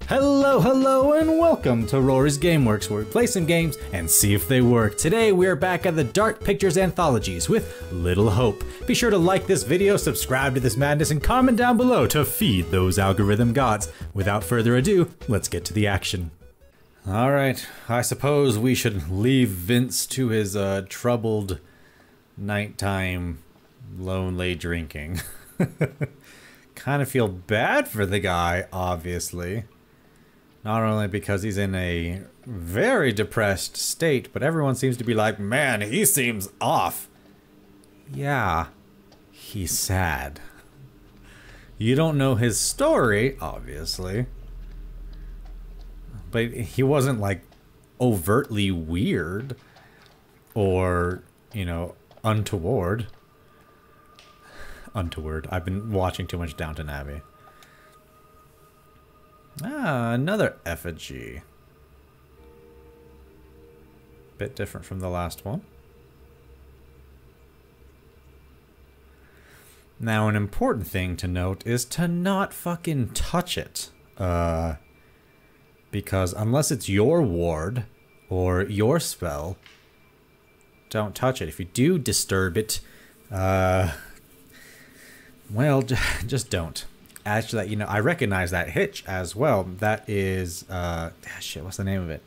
Hello, hello, and welcome to Rory's Gameworks, where we play some games and see if they work. Today we are back at the Dark Pictures Anthologies with Little Hope. Be sure to like this video, subscribe to this madness, and comment down below to feed those algorithm gods. Without further ado, let's get to the action. Alright, I suppose we should leave Vince to his troubled nighttime lonely drinking. Kind of feel bad for the guy, obviously. Not only because he's in a very depressed state, but everyone seems to be like, man, he seems off. Yeah, he's sad. You don't know his story, obviously. But he wasn't, like, overtly weird or, you know, untoward. Untoward. I've been watching too much Downton Abbey. Ah, another effigy. Bit different from the last one. Now, an important thing to note is to not fucking touch it. Because unless it's your ward or your spell, don't touch it. If you do disturb it, well, just don't. Actually, you know, I recognize that hitch as well. That is, shit, what's the name of it?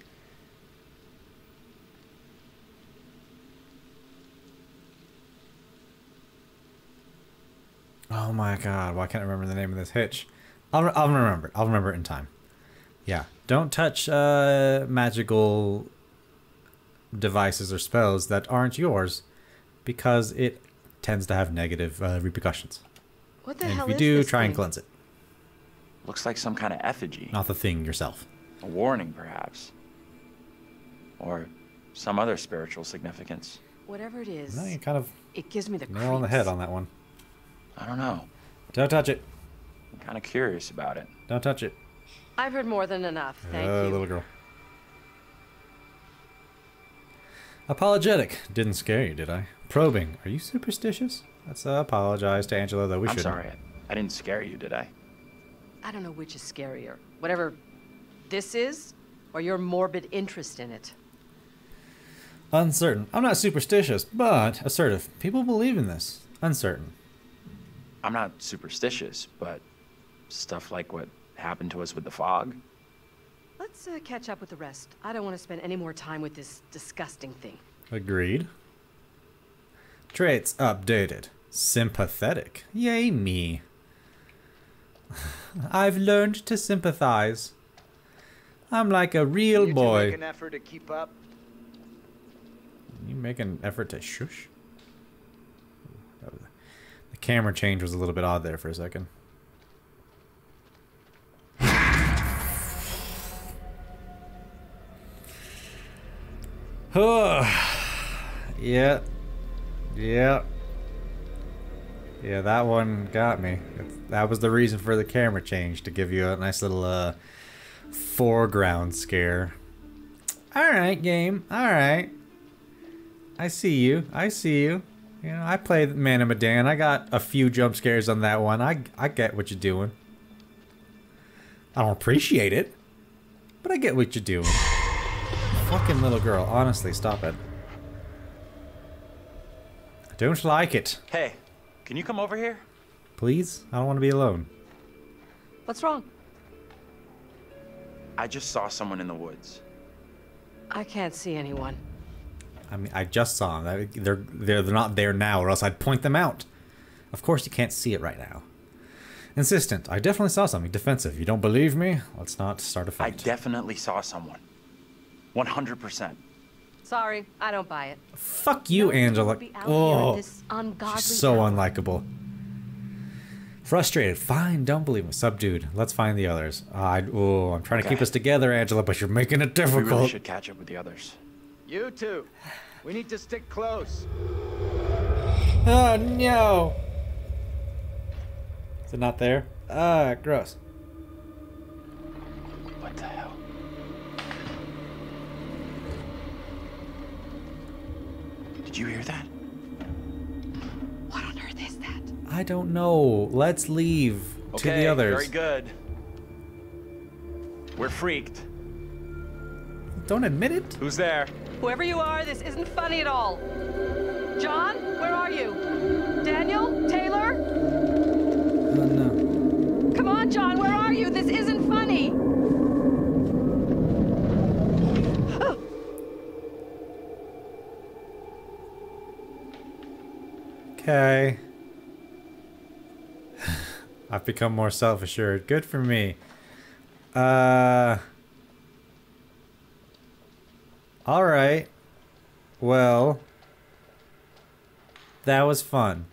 Oh my god, why can't I remember the name of this hitch? I'll remember it. I'll remember it in time. Yeah, don't touch magical devices or spells that aren't yours, because it tends to have negative repercussions. What the and hell if you is do, this try and thing? cleanse it. Looks like some kind of effigy. Not the thing yourself. A warning, perhaps. Or some other spiritual significance. Whatever it is, No, you kind of it gives me the nail on the head creeps. on that one. I don't know. Don't touch it. I'm kind of curious about it. Don't touch it. I've heard more than enough, thank you. Little girl. Apologetic. Didn't scare you, did I? Probing. Are you superstitious? Let's apologize to Angela, though we I'm shouldn't. sorry. I didn't scare you, did I? I don't know which is scarier. Whatever this is, or your morbid interest in it. Uncertain. I'm not superstitious, but assertive. People believe in this. Uncertain. I'm not superstitious, but stuff like what happened to us with the fog. Let's catch up with the rest. I don't want to spend any more time with this disgusting thing. Agreed. Traits updated. Sympathetic. Yay me. I've learned to sympathize. I'm like a real boy. Make an effort to keep up. You make an effort to shush? The camera change was a little bit odd there for a second. Yeah. Yeah. Yeah, that one got me. That was the reason for the camera change, to give you a nice little foreground scare. Alright, game. Alright. I see you. I see you. You know, I play Man of Medan. I got a few jump scares on that one. I get what you're doing. I don't appreciate it, but I get what you're doing. Fucking little girl. Honestly, stop it. I don't like it. Hey, can you come over here? Please? I don't want to be alone. What's wrong? I just saw someone in the woods. I can't see anyone. I mean, I just saw them. They're not there now, or else I'd point them out. Of course you can't see it right now. Insistent. I definitely saw something. Defensive. You don't believe me? Let's not start a I fight. definitely saw someone. 100%. Sorry, I don't buy it. Fuck you, No one Angela. would be out here Oh, at this ungodly she's so hour. unlikable. Frustrated. Fine, don't believe me. Subdued. Let's find the others. Oh, I'm trying to keep us together, Angela, but you're making it We really difficult. should catch up with the others. You two. We need to stick close. Oh, no. Is it not there? Gross. What the hell? Did you hear that? What on earth is that? I don't know. Let's leave to the others. Very good. We're freaked. Don't admit it. Who's there? Whoever you are, this isn't funny at all. John, where are you? Daniel? Taylor? Oh no. Come on, John, where are you? This isn't funny. Okay. I've become more self-assured. Good for me. Alright. Well. That was fun.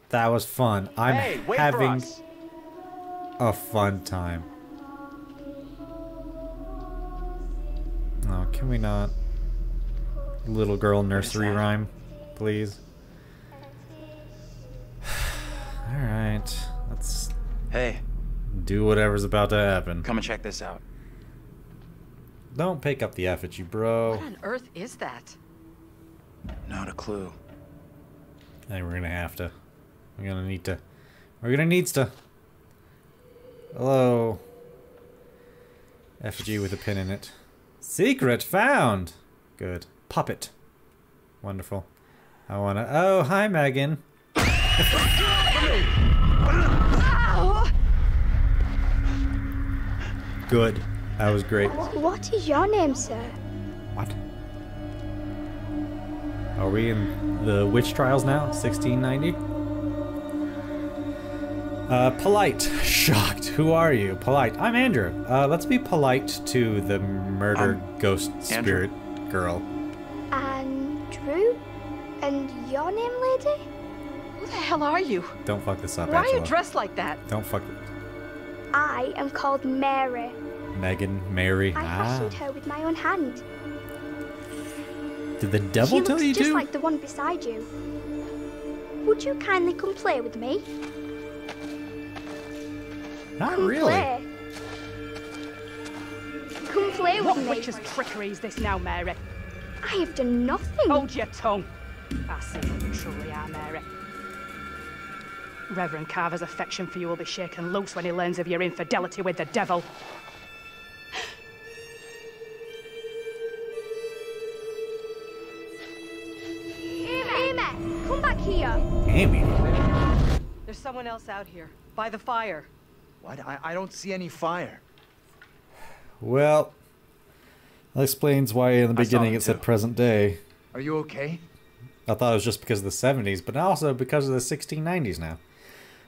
That was fun. I'm Hey, wait for having us. a fun time. Oh, can we not? Little girl nursery rhyme, please. Alright, let's Hey, do whatever's about to happen. come and check this out. Don't pick up the effigy, bro. What on earth is that? Not a clue. I think we're gonna have to. We're gonna need to. We're gonna need to. Hello. Effigy with a pin in it. Secret found! Good. Puppet. Wonderful. I wanna. Oh, hi, Megan. Good. That was great. What is your name, sir? What? Are we in the witch trials now? 1690? Polite. Shocked. Who are you? Polite. I'm Andrew. Let's be polite to the murder ghost spirit girl. Andrew? And your name, lady? Who the hell are you? Don't fuck this up, Why are Angela. you dressed like that? Don't fuck it. I am called Mary. Megan, Mary. I fashioned her with my own hand. Did the devil She tell looks you just to? like the one beside you. Would you kindly come play with me? Not Come really. play. Come play with What me. witch's trickery is this now, Mary? I have done nothing. Hold your tongue. I see what you truly are, Mary. Reverend Carver's affection for you will be shaken loose when he learns of your infidelity with the devil. Amy, come back here. Amy. There's someone else out here, by the fire. What? I don't see any fire. Well, that explains why in the I saw beginning it it said too. present day. Are you okay? I thought it was just because of the 70s, but also because of the 1690s now.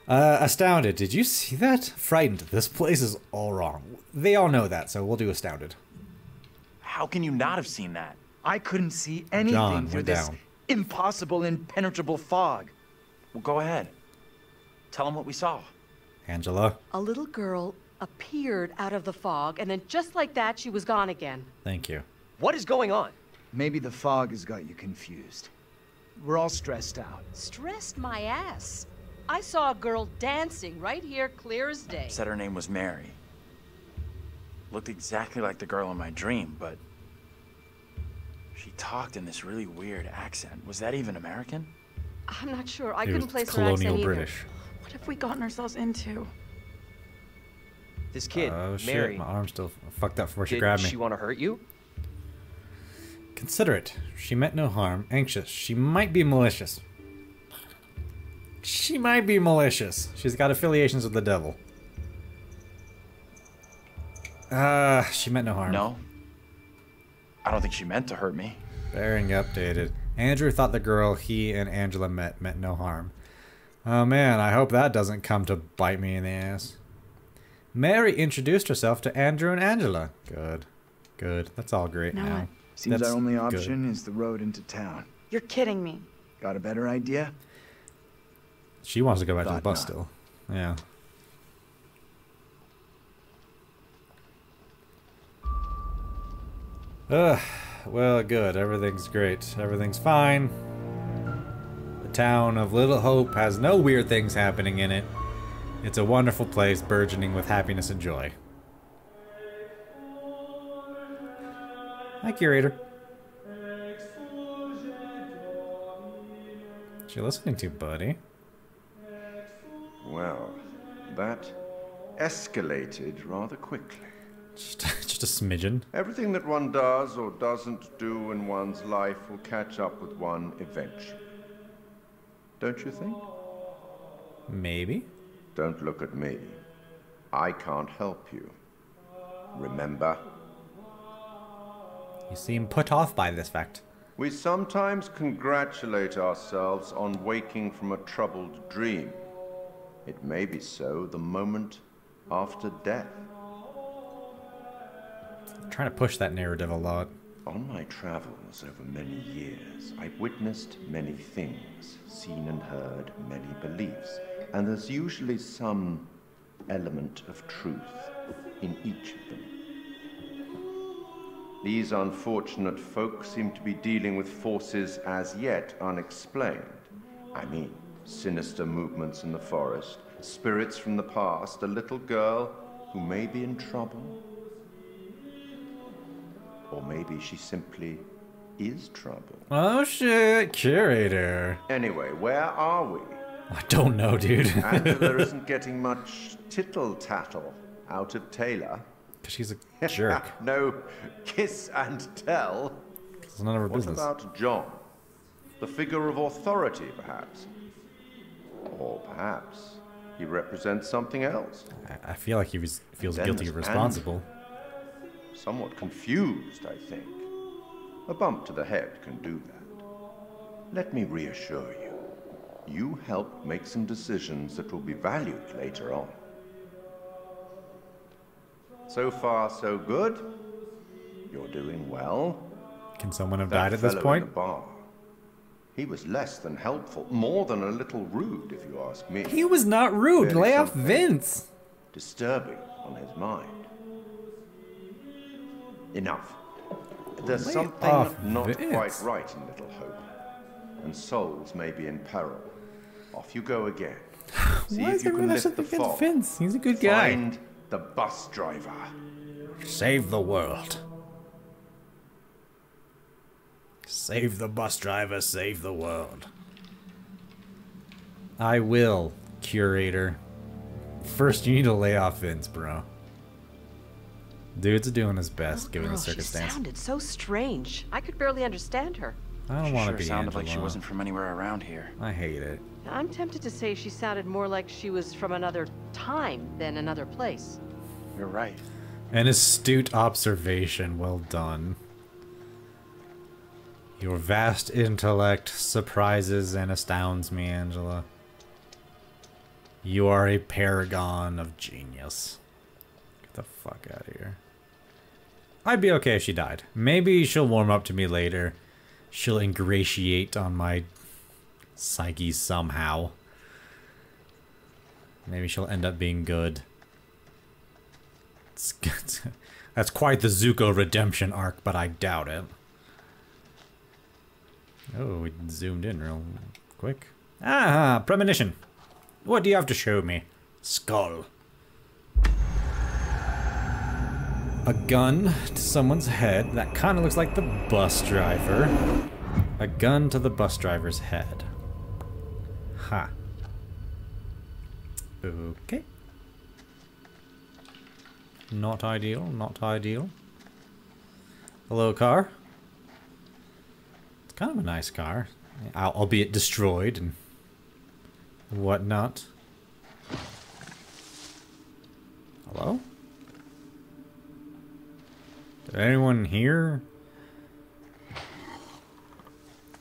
Astounded. Did you see that? Frightened. This place is all wrong. They all know that, so we'll do astounded. How can you not have seen that? I couldn't see anything John, through we're this down. impossible, impenetrable fog. Well, go ahead. Tell them what we saw. Angela, A little girl appeared out of the fog, and then just like that, she was gone again. thank you. What is going on? Maybe the fog has got you confused. We're all stressed out. Stressed my ass. I saw a girl dancing right here, clear as day. Said her name was Mary. Looked exactly like the girl in my dream, but she talked in this really weird accent. Was that even American? I'm not sure. I It couldn't was place her colonial accent either. British. What have we gotten ourselves into? This kid, Oh shit, Mary, my arm's still fucked up before she did grabbed me. she want to hurt you? Considerate. She meant no harm. Anxious. She might be malicious. She might be malicious. She's got affiliations with the devil. She meant no harm. No. I don't think she meant to hurt me. Bearing updated. Andrew thought the girl he and Angela met meant no harm. Oh man, I hope that doesn't come to bite me in the ass. Mary introduced herself to Andrew and Angela. Good. Good. That's all great Now now. what? Seems That's our only good. option is the road into town. You're kidding me. Got a better idea? She wants to go back to the Thought bus not. still. Yeah. Ugh. Well, good. Everything's great. Everything's fine. The town of Little Hope has no weird things happening in it. It's a wonderful place burgeoning with happiness and joy. Hi, curator. What you listening to, buddy? Well, that escalated rather quickly. Just a smidgen. Everything that one does or doesn't do in one's life will catch up with one eventually. Don't you think? Maybe. Don't look at me. I can't help you. Remember? You seem put off by this fact. We sometimes congratulate ourselves on waking from a troubled dream. It may be so the moment after death. I'm trying to push that narrative a lot. On my travels over many years, I've witnessed many things, seen and heard many beliefs, and there's usually some element of truth in each of them. These unfortunate folk seem to be dealing with forces as yet unexplained. I mean, sinister movements in the forest, spirits from the past, a little girl who may be in trouble. Or maybe she simply is trouble. Oh shit, curator. Anyway, where are we? I don't know, dude. Angela isn't getting much tittle-tattle out of Taylor. Because she's a jerk. No kiss and tell. It's none of her business. What about John? The figure of authority, perhaps? Or perhaps he represents something else. I feel like he feels guilty of responsible. Somewhat confused, I think. A bump to the head can do that. Let me reassure you. You helped make some decisions that will be valued later on. So far, so good. You're doing well. Can someone have That died at this fellow point? in the bar. He was less than helpful, more than a little rude, if you ask me. He was not rude. Clearly Lay off something Vince. Disturbing on his mind. Enough. There's Lay something off not Vince. quite right in Little Hope, and souls may be in peril. Off you go again. See Why if is you everyone can have lift the something against fog. Vince? He's a good guy. Find the bus driver. Save the world. Save the bus driver, save the world. I will, curator. First, you need to lay off Vince, bro. Dude's doing his best, given the She circumstance. sounded so strange. I could barely understand her. I don't She want to sure be sounded Angela. like she wasn't from anywhere around here. I hate it. I'm tempted to say she sounded more like she was from another time than another place. You're right. An astute observation, well done. Your vast intellect surprises and astounds me, Angela. You are a paragon of genius. Get the fuck out of here. I'd be okay if she died. Maybe she'll warm up to me later. She'll ingratiate on my psyche somehow. Maybe she'll end up being good. That's quite the Zuko redemption arc, but I doubt it. Oh, we zoomed in real quick. Ah, premonition. What do you have to show me? Skull. A gun to someone's head. That kind of looks like the bus driver. A gun to the bus driver's head. Ha. Okay. Not ideal, not ideal. Hello, car. It's kind of a nice car, albeit destroyed and whatnot. Hello? Did anyone hear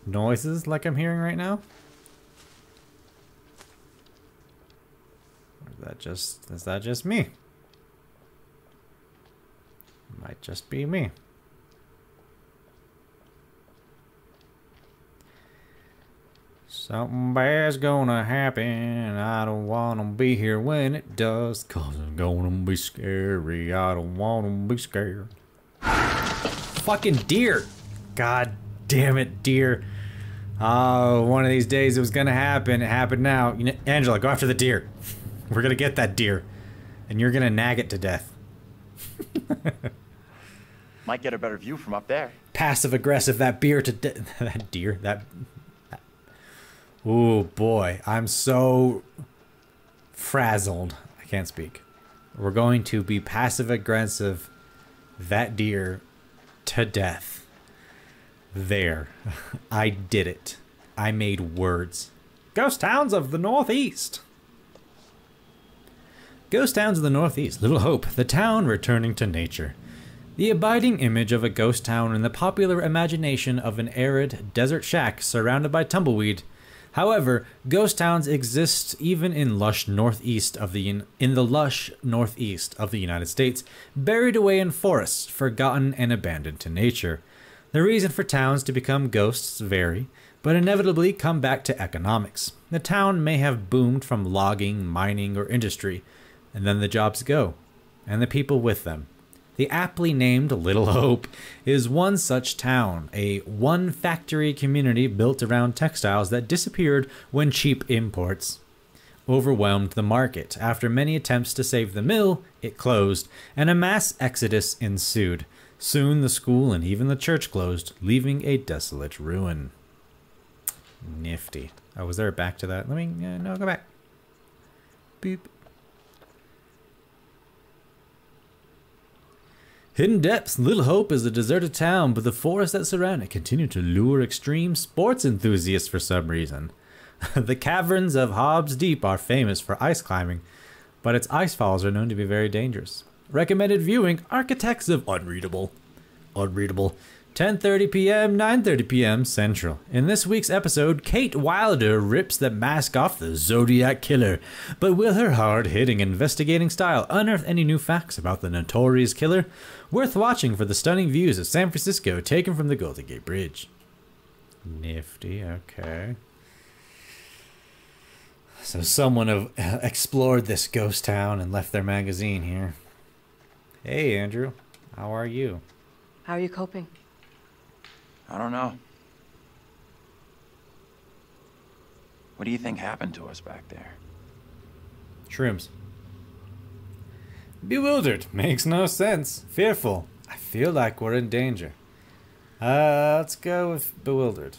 noises like I'm hearing right now? Or is that just me? Might just be me. Something bad's gonna happen. I don't wanna be here when it does, 'cause it's gonna be scary. I don't wanna be scared. Fucking deer! God damn it, deer. Oh, one of these days it was gonna happen. It happened now. You know, Angela, go after the deer. We're gonna get that deer. And you're gonna nag it to death. Might get a better view from up there. Passive aggressive that beer to that deer. That. Ooh, boy. I'm so frazzled. I can't speak. We're going to be passive aggressive that deer to death. There. I did it. I made words. Ghost towns of the Northeast. Ghost towns of the Northeast. Little Hope, the town returning to nature. The abiding image of a ghost town in the popular imagination of an arid desert shack surrounded by tumbleweed. However, ghost towns exist even in the lush northeast of the United States, buried away in forests, forgotten and abandoned to nature. The reason for towns to become ghosts vary, but inevitably come back to economics. The town may have boomed from logging, mining, or industry, and then the jobs go, and the people with them. The aptly named Little Hope is one such town, a one-factory community built around textiles that disappeared when cheap imports overwhelmed the market. After many attempts to save the mill, it closed, and a mass exodus ensued. Soon the school and even the church closed, leaving a desolate ruin. Nifty. Oh, was there a back to that? Let me... no, go back. Beep. Hidden Depths. Little Hope is a deserted town, but the forests that surround it continue to lure extreme sports enthusiasts for some reason. The caverns of Hobbs Deep are famous for ice climbing, but its ice falls are known to be very dangerous. Recommended viewing, Architects of Unreadable. 10:30 p.m., 9:30 p.m. Central. In this week's episode, Kate Wilder rips the mask off the Zodiac Killer. But will her hard-hitting investigating style unearth any new facts about the notorious killer? Worth watching for the stunning views of San Francisco taken from the Golden Gate Bridge. Nifty, okay. So someone have explored this ghost town and left their magazine here. Hey, Andrew. How are you? How are you coping? I don't know. What do you think happened to us back there? Shrooms. Bewildered. Makes no sense. Fearful. I feel like we're in danger. Let's go with bewildered.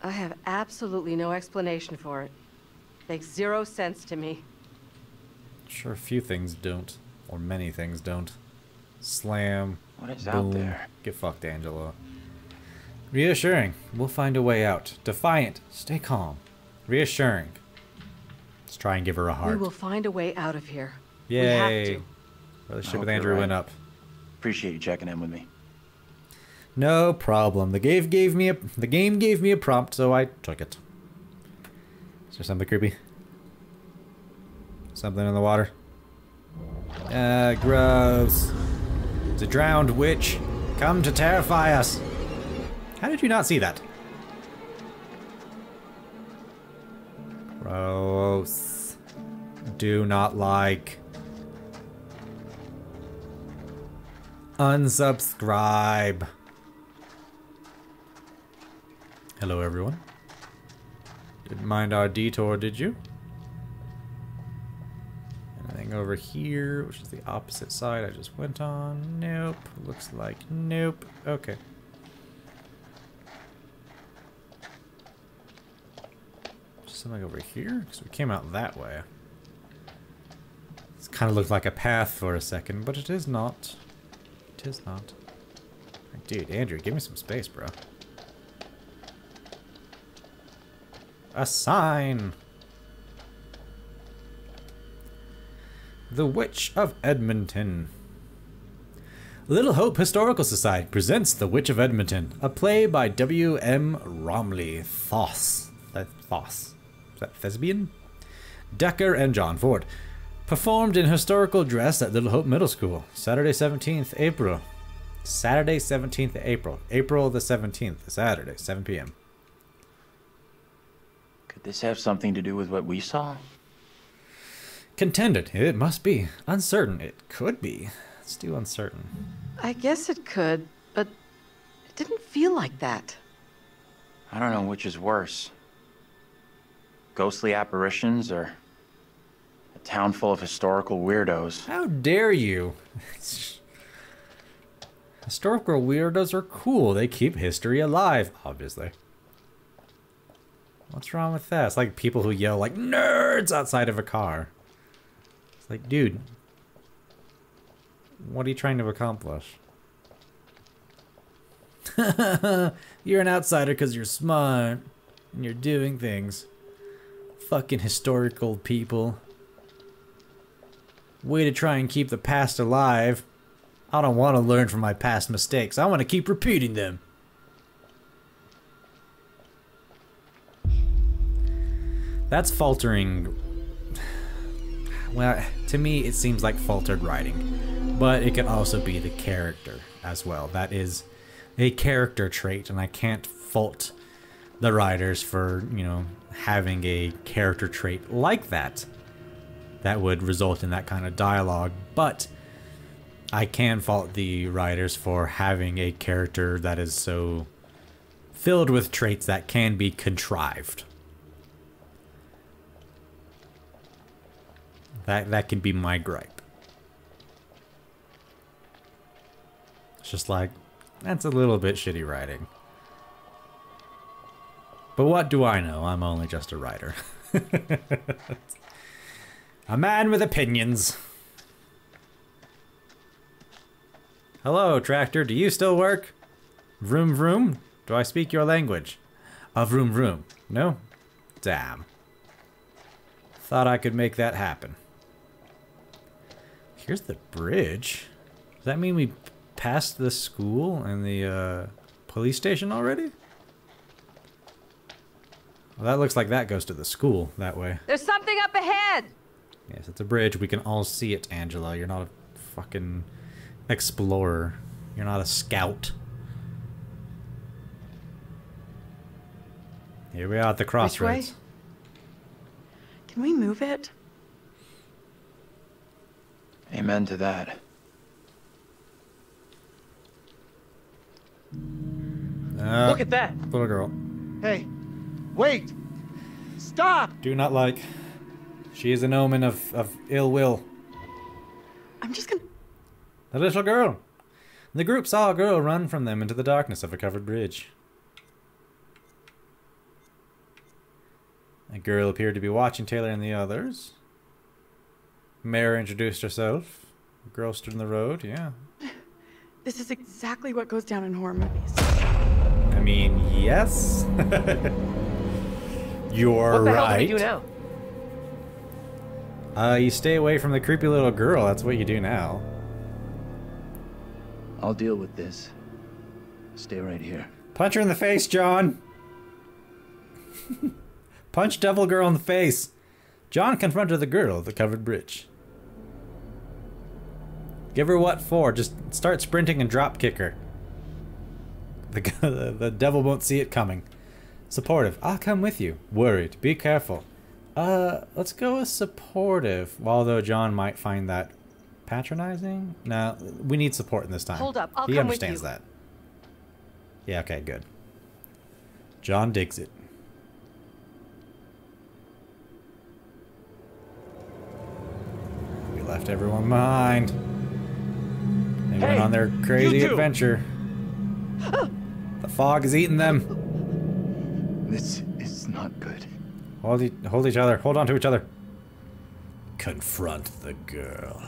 I have absolutely no explanation for it. Makes zero sense to me. Sure, a few things don't. Or many things don't. Slam. What is boom. out there? Get fucked, Angela. Reassuring. We'll find a way out. Defiant. Stay calm. Reassuring. Let's try and give her a heart. We will find a way out of here. Yay. We have to. Relationship with Andrew went up. Appreciate you checking in with me. No problem. The game gave me a prompt, so I took it. Is there something creepy? Something in the water? Gross. It's a drowned witch. Come to terrify us. How did you not see that? Gross. Do not like. Unsubscribe. Hello, everyone. Didn't mind our detour, did you? Anything over here, which is the opposite side I just went on? Nope. Looks like nope. Okay. Something over here? Because we came out that way. This kind of looked like a path for a second, but it is not. It is not. Dude, Andrew, give me some space, bro. A sign! The Witch of Edmonton. Little Hope Historical Society presents The Witch of Edmonton, a play by W.M. Romley Thoss. Is that thespian? Decker and John Ford. Performed in historical dress at Little Hope Middle School. Saturday 17th April. Saturday 17th April. April the 17th. Saturday, 7 p.m. Could this have something to do with what we saw? Contended. It must be. Uncertain. It could be. Let's do uncertain. I guess it could, but it didn't feel like that. I don't know which is worse. Ghostly apparitions or a town full of historical weirdos. How dare you? Historical weirdos are cool. They keep history alive, obviously. What's wrong with that? It's like people who yell like nerds outside of a car. It's like, dude, What are you trying to accomplish? You're an outsider because you're smart. And you're doing things. Fucking historical people. Way to try and keep the past alive. I don't want to learn from my past mistakes. I want to keep repeating them. That's faltering. Well, to me, it seems like faltered writing. But it could also be the character as well. That is a character trait, and I can't fault the writers for, you know, having a character trait like that. That would result in that kind of dialogue. But I can fault the writers for having a character that is so filled with traits that can be contrived. That can be my gripe. It's just like, that's a little bit shitty writing. But what do I know? I'm only just a writer. A man with opinions. Hello, tractor. Do you still work? Vroom vroom? Do I speak your language? Vroom vroom. No? Damn. Thought I could make that happen. Here's the bridge. Does that mean we passed the school and the police station already? Well, that looks like that goes to the school that way. There's something up ahead! Yes, it's a bridge. We can all see it, Angela. You're not a fucking explorer. You're not a scout. Here we are at the crossroads. Which way? Can we move it? Amen to that. Look at that! Little girl. Hey, wait! Stop! Do not like. She is an omen of ill will. I'm just gonna... The little girl. The group saw a girl run from them into the darkness of a covered bridge. A girl appeared to be watching Taylor and the others. Mara introduced herself. The girl stood in the road, yeah. This is exactly what goes down in horror movies. I mean, yes. You're What the hell do right. we do now? You stay away from the creepy little girl. That's what you do now. I'll deal with this. Stay right here. Punch her in the face, John. Punch Devil Girl in the face. John confronted the girl at the covered bridge. Give her what for? Just start sprinting and drop kick her. The devil won't see it coming. Supportive. I'll come with you. Worried. Be careful. Let's go with supportive. Although John might find that patronizing. No, we need support in this time. Hold up, I'll He come with understands you. that. Yeah, okay, good. John digs it. We left everyone behind. They went on their crazy adventure. The fog is eating them. This is not good. Hold each other. Hold on to each other. Confront the girl.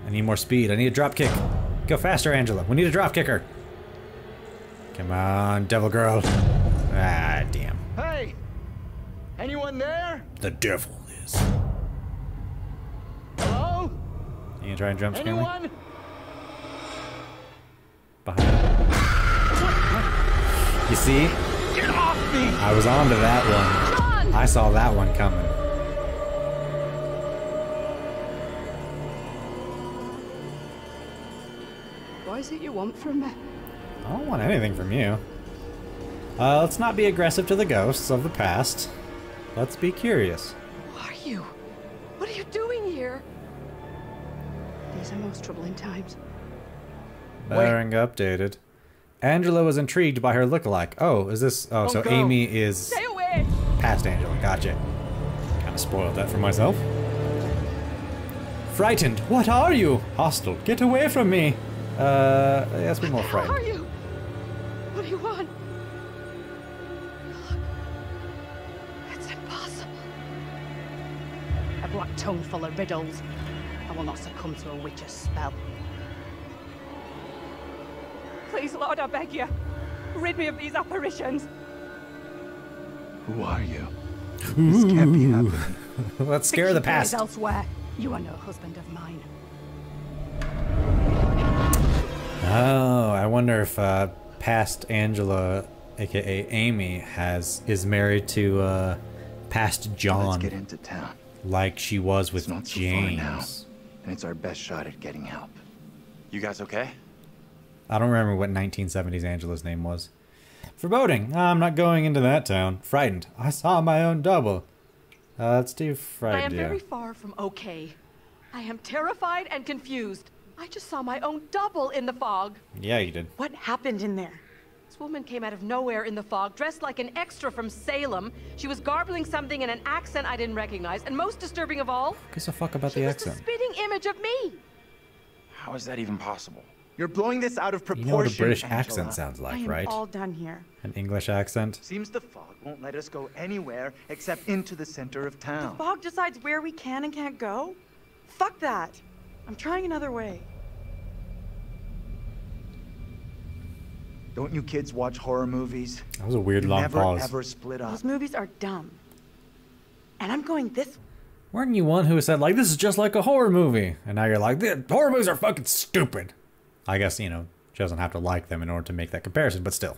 I need more speed. I need a drop kick. Go faster, Angela. We need a drop kicker. Come on, devil girl. Ah, damn. Hey! Anyone there? The devil is. Hello? You gonna try and jump scare me? Anyone? Behind. You see? Get off me! I was on to that one. John! I saw that one coming. What is it you want from me? I don't want anything from you. Let's not be aggressive to the ghosts of the past. Let's be curious. Who are you? What are you doing here? These are most troubling times. Bearing updated. Angela was intrigued by her lookalike. Oh, is this... Oh, so go. Amy is Stay away! past Angela. Gotcha. Kind of spoiled that for myself. Frightened. What are you? Hostile. Get away from me. Let's be more Who are frightened. you? What do you want? Look. It's impossible. A black tongue full of riddles. I will not succumb to a witch's spell. Please, Lord, I beg you, rid me of these apparitions. Who are you? This can't be happening. Let's scare the past. Elsewhere. You are no husband of mine. Oh, I wonder if past Angela, aka Amy, is married to past John. Let's get into town. Like she was with It's not so James. far now, and it's our best shot at getting help. You guys okay? I don't remember what 1970s Angela's name was. Foreboding. I'm not going into that town. Frightened. I saw my own double. Let's do frightened. I am very far from okay. I am terrified and confused. I just saw my own double in the fog. Yeah, you did. What happened in there? This woman came out of nowhere in the fog, dressed like an extra from Salem. She was garbling something in an accent I didn't recognize, and most disturbing of all, Who gives a fuck about she the was accent? the spitting image of me. How is that even possible? You're blowing this out of You proportion, know what a British Angela. accent sounds I like, am right? all done here. An English accent. Seems the fog won't let us go anywhere except into the center of town. Fog decides where we can and can't go? Fuck that. I'm trying another way. Don't you kids watch horror movies? That was a weird You long never, pause. ever split up. Those movies are dumb. And I'm going this. Weren't you one who said, like, this is just like a horror movie? And now you're like, horror movies are fucking stupid. I guess, you know, she doesn't have to like them in order to make that comparison, but still.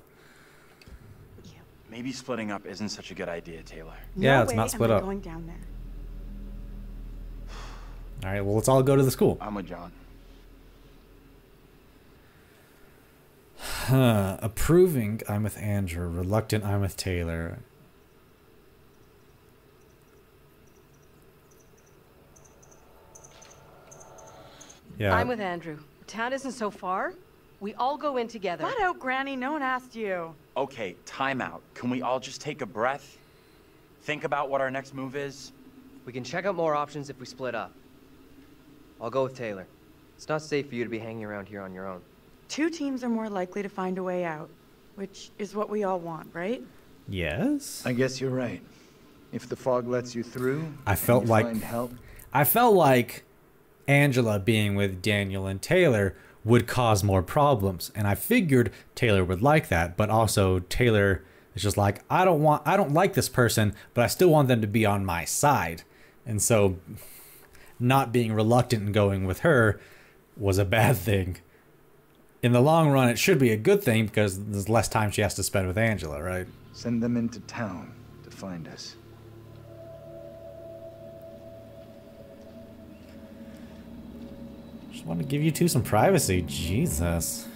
Maybe splitting up isn't such a good idea, Taylor. Yeah, No let's way not split am I up. going down there. All right, well, let's all go to the school. I'm with John. Approving, I'm with Andrew. Reluctant, I'm with Taylor. Yeah. I'm with Andrew. Town isn't so far. We all go in together. Flat out, Granny. No one asked you. Okay, time out. Can we all just take a breath? Think about what our next move is? We can check out more options if we split up. I'll go with Taylor. It's not safe for you to be hanging around here on your own. Two teams are more likely to find a way out, which is what we all want, right? Yes? I guess you're right. If the fog lets you through, I felt and you like find help. I felt like Angela being with Daniel and Taylor would cause more problems, and I figured Taylor would like that, but also Taylor is just like, I don't like this person, but I still want them to be on my side. And so not being reluctant and going with her was a bad thing. In the long run, it should be a good thing because there's less time she has to spend with Angela, right? Send them into town to find us. Just want to give you two some privacy. Jesus.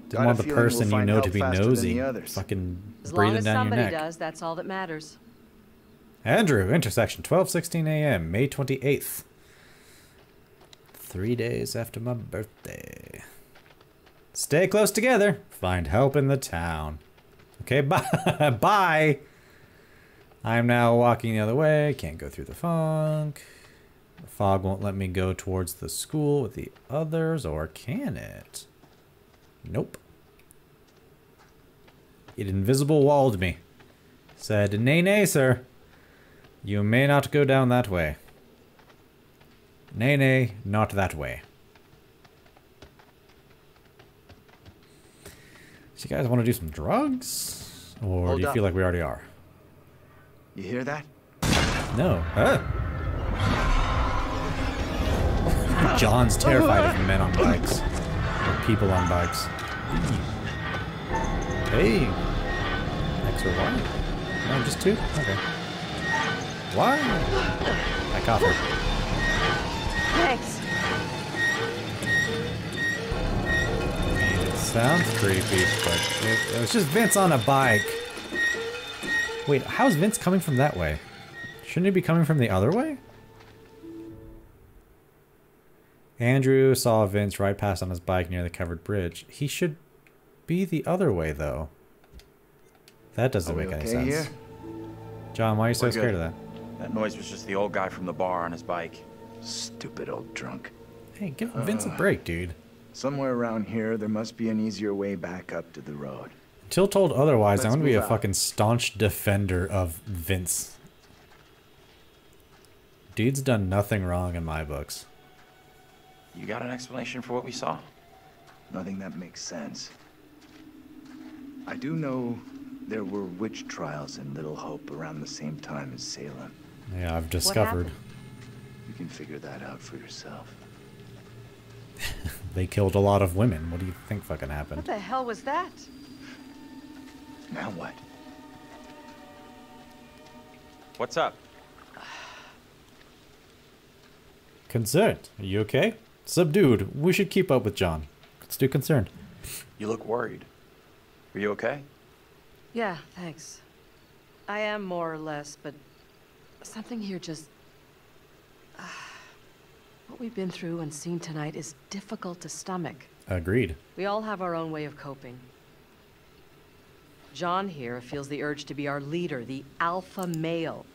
Didn't Got a want the feeling we'll person you find know help to be faster than nosy. the others. Fucking As long breathing as down your somebody neck. does, that's all that matters. Andrew, intersection, 12:16 a.m., May 28th. 3 days after my birthday. Stay close together. Find help in the town. Okay, bye. Bye. I'm now walking the other way. Can't go through the fog. The fog won't let me go towards the school with the others, or can it? Nope. It invisible walled me. Said, nay, nay, sir. You may not go down that way. Nay, nay, not that way. So you guys want to do some drugs? Or Hold do you up. feel like we already are? You hear that? No. Huh? John's terrified of men on bikes. Or people on bikes. Hey. X or Y? No, just two? Okay. Why? I caught her. Thanks. It sounds creepy, but it was just Vince on a bike. Wait, how's Vince coming from that way? Shouldn't he be coming from the other way? Andrew saw Vince ride past on his bike near the covered bridge. He should be the other way, though. That doesn't Are we make any okay sense. here? John, why are you so We're scared good. of that? That noise was just the old guy from the bar on his bike. Stupid old drunk. Hey, give Vince a break, dude. Somewhere around here, there must be an easier way back up to the road. Until told otherwise, I'm Let's going to be a move out. fucking staunch defender of Vince. Dude's done nothing wrong in my books. You got an explanation for what we saw? Nothing that makes sense. I do know there were witch trials in Little Hope around the same time as Salem. Yeah, I've discovered. You can figure that out for yourself. They killed a lot of women. What do you think fucking happened? What the hell was that? Now what? What's up? Concerned. Are you okay? Subdued. We should keep up with John. Let's do concerned. You look worried. Are you okay? Yeah, thanks. I am more or less, but something here just... what we've been through and seen tonight is difficult to stomach. Agreed. We all have our own way of coping. John here feels the urge to be our leader, the alpha male.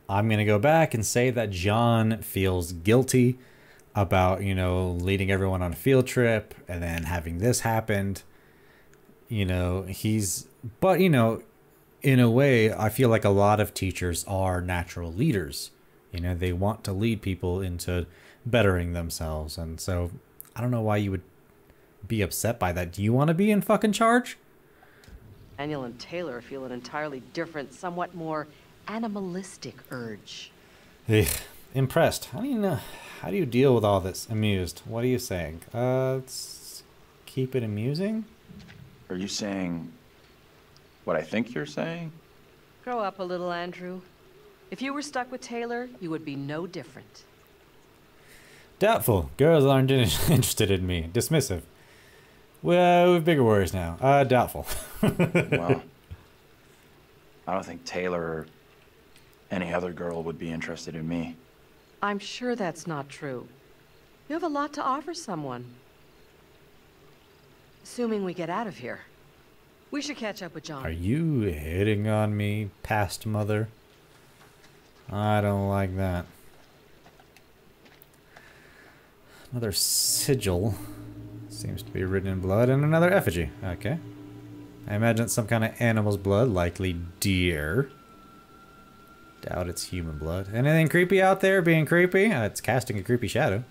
I'm going to go back and say that John feels guilty about, you know, leading everyone on a field trip and then having this happened. You know, but, you know, in a way, I feel like a lot of teachers are natural leaders. You know, they want to lead people into bettering themselves. And so I don't know why you would be upset by that. Do you want to be in fucking charge? Daniel and Taylor feel an entirely different, somewhat more animalistic urge. Hey, impressed. How do you deal with all this? Amused. What are you saying? Let's keep it amusing. Are you saying what I think you're saying? Grow up a little, Andrew. If you were stuck with Taylor, you would be no different. Doubtful. Girls aren't interested in me. Dismissive. Well, we have bigger worries now. Doubtful. Well, I don't think Taylor or any other girl would be interested in me. I'm sure that's not true. You have a lot to offer someone. Assuming we get out of here. We should catch up with John. Are you hitting on me, past mother? I don't like that. Another sigil. Seems to be written in blood, and another effigy. Okay. I imagine it's some kind of animal's blood, likely deer. Doubt it's human blood. Anything creepy out there being creepy? It's casting a creepy shadow.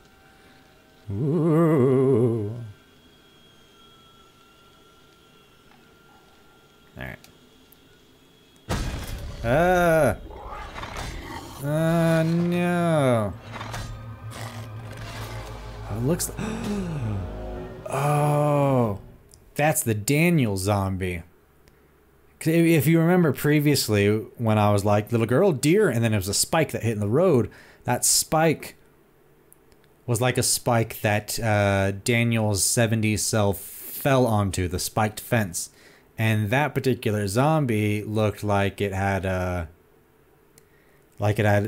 Ooh. Alright. No. Oh, it looks like... Oh. That's the Daniel zombie. If you remember previously when I was like, little girl, deer, and then there was a spike that hit in the road, that spike was like a spike that Daniel's 70s self fell onto, the spiked fence. And that particular zombie looked like it had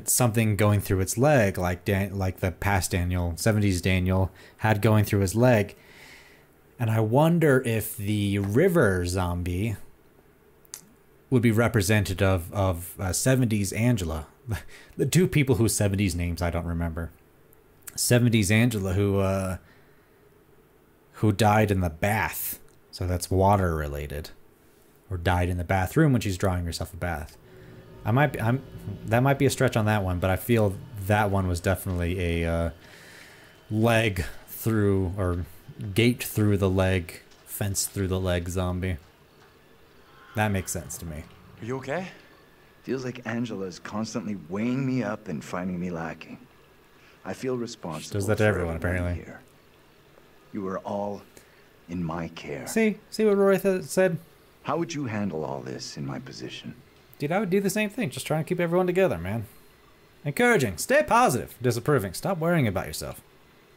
something going through its leg, like the past Daniel, 70s Daniel had going through his leg. And I wonder if the river zombie would be representative of 70s Angela. The two people whose 70s names I don't remember. 70s Angela who died in the bath. So that's water related. Or died in the bathroom when she's drawing herself a bath. That might be a stretch on that one, but I feel that one was definitely a leg through, or gate through the leg, fence through the leg zombie. That makes sense to me. Are you okay? Feels like Angela's constantly weighing me up and finding me lacking. I feel responsible. She does that to everyone, apparently. Here. You are all in my care. See what Rory said? How would you handle all this in my position? Dude, I would do the same thing. Just trying to keep everyone together, man. Encouraging. Stay positive. Disapproving. Stop worrying about yourself.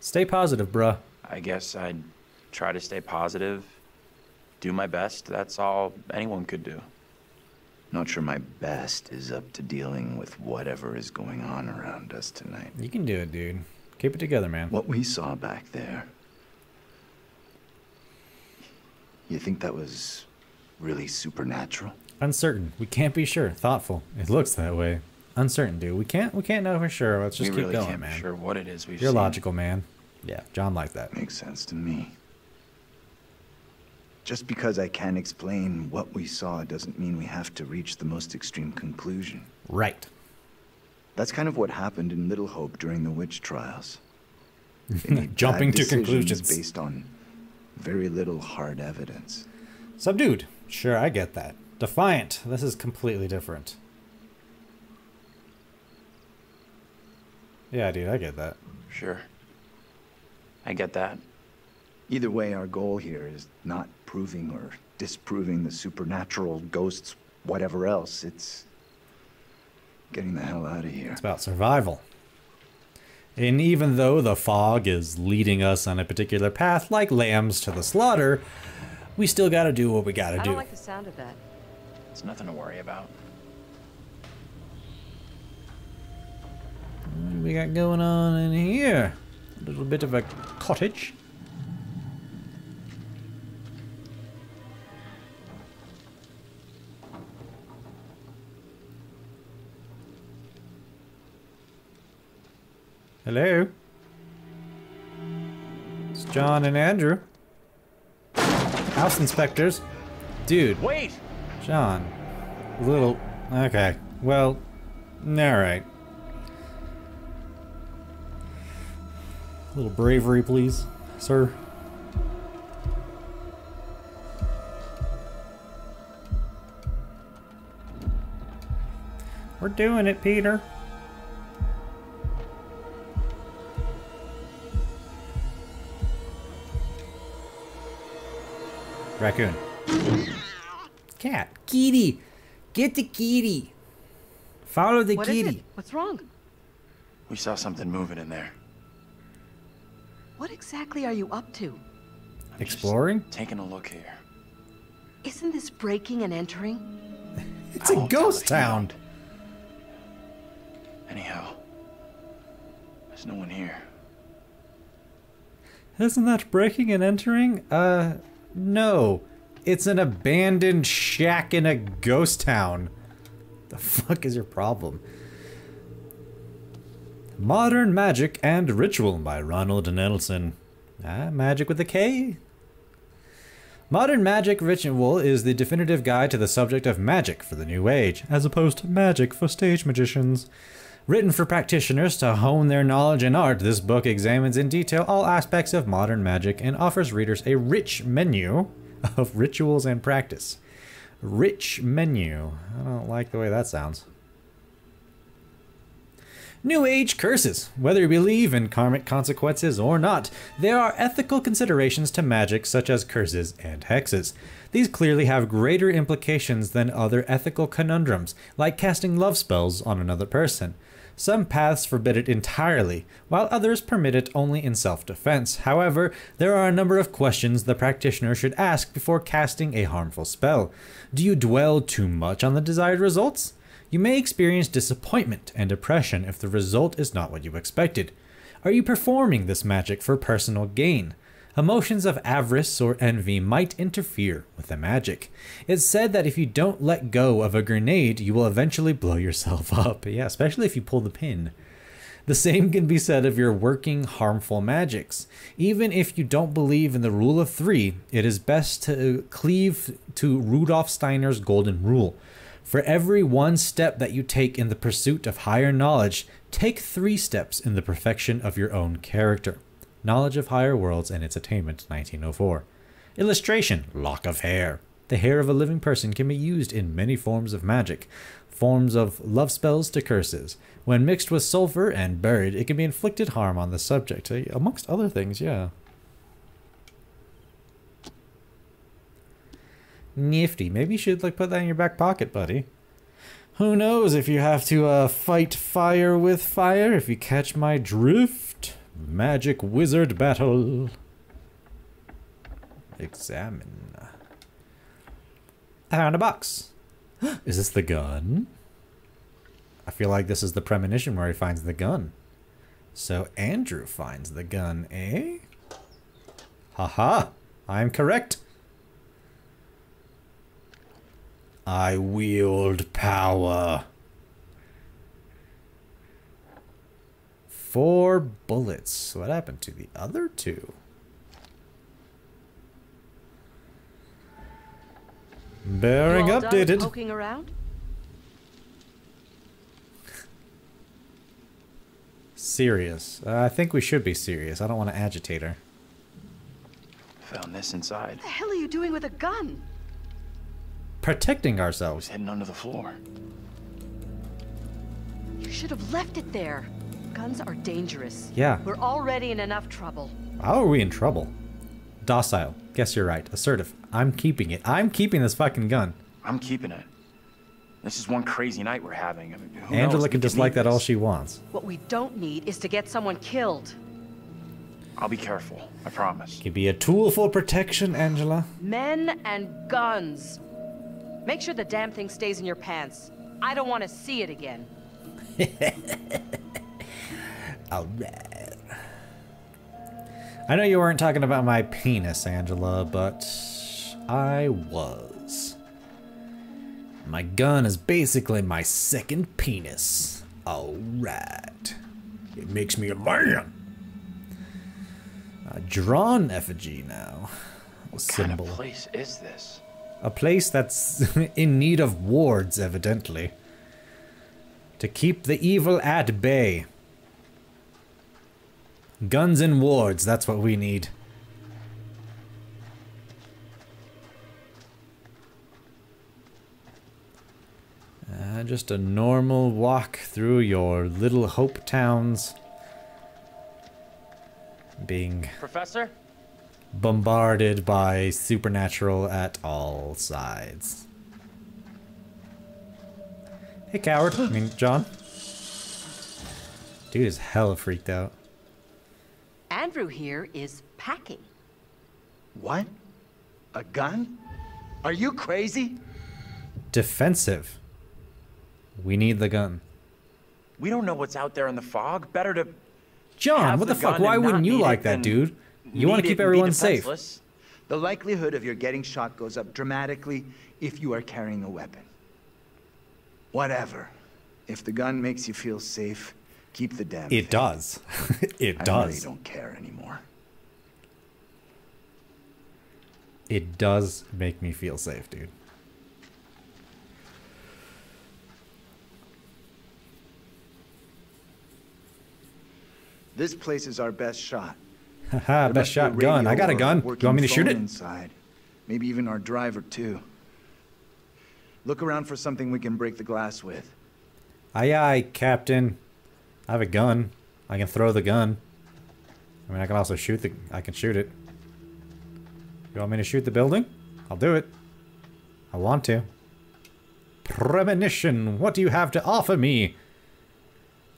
Stay positive, bruh. I guess I'd try to stay positive. Do my best. That's all anyone could do. Not sure my best is up to dealing with whatever is going on around us tonight. You can do it, dude. Keep it together, man. What we saw back there. You think that was really supernatural? Uncertain. We can't be sure. Thoughtful. It looks that way. Uncertain, dude. We can't know for sure. Let's just keep going, man. Be sure what it is we've You're seen. logical, man. Yeah, John liked that. Makes sense to me. Just because I can't explain what we saw doesn't mean we have to reach the most extreme conclusion. Right. That's kind of what happened in Little Hope during the witch trials. They made Jumping bad to decisions conclusions. based on very little hard evidence. Subdued. Sure, I get that. Defiant. This is completely different. Yeah, dude, I get that. Sure. I get that. Either way, our goal here is not proving or disproving the supernatural, ghosts, whatever else. It's getting the hell out of here. It's about survival. And even though the fog is leading us on a particular path like lambs to the slaughter, we still gotta do what we gotta do. I don't like the sound of that. It's nothing to worry about. What do we got going on in here? A little bit of a cottage. Hello? It's John and Andrew. House inspectors. Dude. Wait! John. Little... Okay. Well, alright. A little bravery, please, sir. We're doing it, Peter. Raccoon. Cat. Kitty. Get the kitty. Follow the kitty. What is it? What's wrong? We saw something moving in there. What exactly are you up to? I'm Exploring? just taking a look here. Isn't this breaking and entering? It's a ghost town. Anyhow, there's no one here. Isn't that breaking and entering? No. It's an abandoned shack in a ghost town. The fuck is your problem? Modern Magic and Ritual by Ronald Nelson. Magic with a K? Modern Magic Ritual is the definitive guide to the subject of magic for the new age, as opposed to magic for stage magicians. Written for practitioners to hone their knowledge in art, this book examines in detail all aspects of modern magic and offers readers a rich menu of rituals and practice. Rich menu. I don't like the way that sounds. New Age curses. Whether you believe in karmic consequences or not, there are ethical considerations to magic such as curses and hexes. These clearly have greater implications than other ethical conundrums, like casting love spells on another person. Some paths forbid it entirely, while others permit it only in self-defense. However, there are a number of questions the practitioner should ask before casting a harmful spell. Do you dwell too much on the desired results? You may experience disappointment and depression if the result is not what you expected. Are you performing this magic for personal gain? Emotions of avarice or envy might interfere with the magic. It's said that if you don't let go of a grenade, you will eventually blow yourself up. Yeah, especially if you pull the pin. The same can be said of your working harmful magics. Even if you don't believe in the rule of three, it is best to cleave to Rudolf Steiner's golden rule. For every one step that you take in the pursuit of higher knowledge, take 3 steps in the perfection of your own character. Knowledge of Higher Worlds and its Attainment, 1904. Illustration, lock of hair. The hair of a living person can be used in many forms of magic, forms of love spells to curses. When mixed with sulfur and buried, it can be inflicted harm on the subject, amongst other things, yeah. Nifty. Maybe you should put that in your back pocket, buddy. Who knows if you have to fight fire with fire, if you catch my drift. Magic wizard battle. Examine. I found a box. Is this the gun? I feel like this is the premonition where he finds the gun. So Andrew finds the gun, eh? Haha, I'm correct. I wield power. 4 bullets. What happened to the other 2? Bearing You all done updated. poking around? Serious. I think we should be serious. I don't want to agitate her. Found this inside. What the hell are you doing with a gun? Protecting I ourselves. was hidden under the floor. You should have left it there. Guns are dangerous. Yeah. We're already in enough trouble. How are we in trouble? Docile. Guess you're right. Assertive. I'm keeping it. I'm keeping this fucking gun. I'm keeping it. This is one crazy night we're having. I mean, who knows? Angela We can could dislike need that all this. she wants. What we don't need is to get someone killed. I'll be careful. I promise. Can be a tool for protection, Angela. Men and guns. Make sure the damn thing stays in your pants. I don't want to see it again. Alright. I know you weren't talking about my penis, Angela, but I was. My gun is basically my second penis. Alright. It makes me a man. A drawn effigy now. What Symbol. kind of place is this? A place that's in need of wards, evidently. To keep the evil at bay. Guns and wards, that's what we need. Just a normal walk through your little Hope towns. Being Professor? bombarded by supernatural at all sides. Hey, coward. I mean, John. Dude is hella freaked out. Andrew here is packing. What? A gun? Are you crazy? Defensive. We need the gun. We don't know what's out there in the fog. Better to John, have what the fuck? gun Why and wouldn't not you need like it that, than dude? You need want to it keep and be everyone safe. defenseless. The likelihood of your getting shot goes up dramatically if you are carrying a weapon. Whatever. If the gun makes you feel safe, keep the damn thing. It does. It I does. really don't care anymore. It does make me feel safe, dude. This place is our best shot. Haha, There best must be a shot gun. I radio got a or gun. You working want me to shoot phone it? Inside. Maybe even our driver too. Look around for something we can break the glass with. Aye aye, Captain. I have a gun. I can throw the gun. I mean, I can also shoot the... I can shoot it. You want me to shoot the building? I'll do it. I want to. Premonition, what do you have to offer me?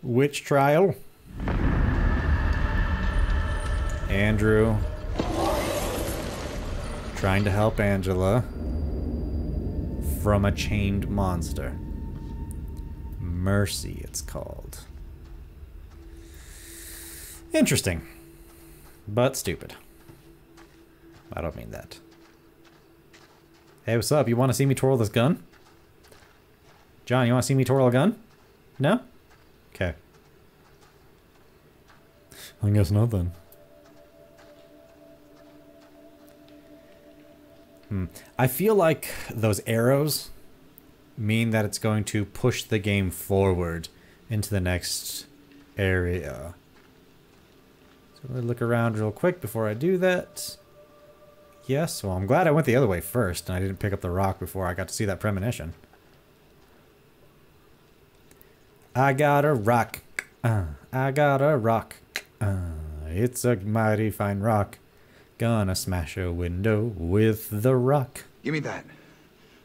Witch trial? Andrew. Trying to help Angela. From a chained monster. Mercy, it's called. Interesting. But stupid. I don't mean that. Hey, what's up? You want to see me twirl this gun? John, you want to see me twirl a gun? No? Okay. I guess not then. I feel like those arrows mean that it's going to push the game forward into the next area. So let me look around real quick before I do that. Yes, well, I'm glad I went the other way first and I didn't pick up the rock before I got to see that premonition. I got a rock. I got a rock. It's a mighty fine rock. Gonna smash a window with the rock. Give me that.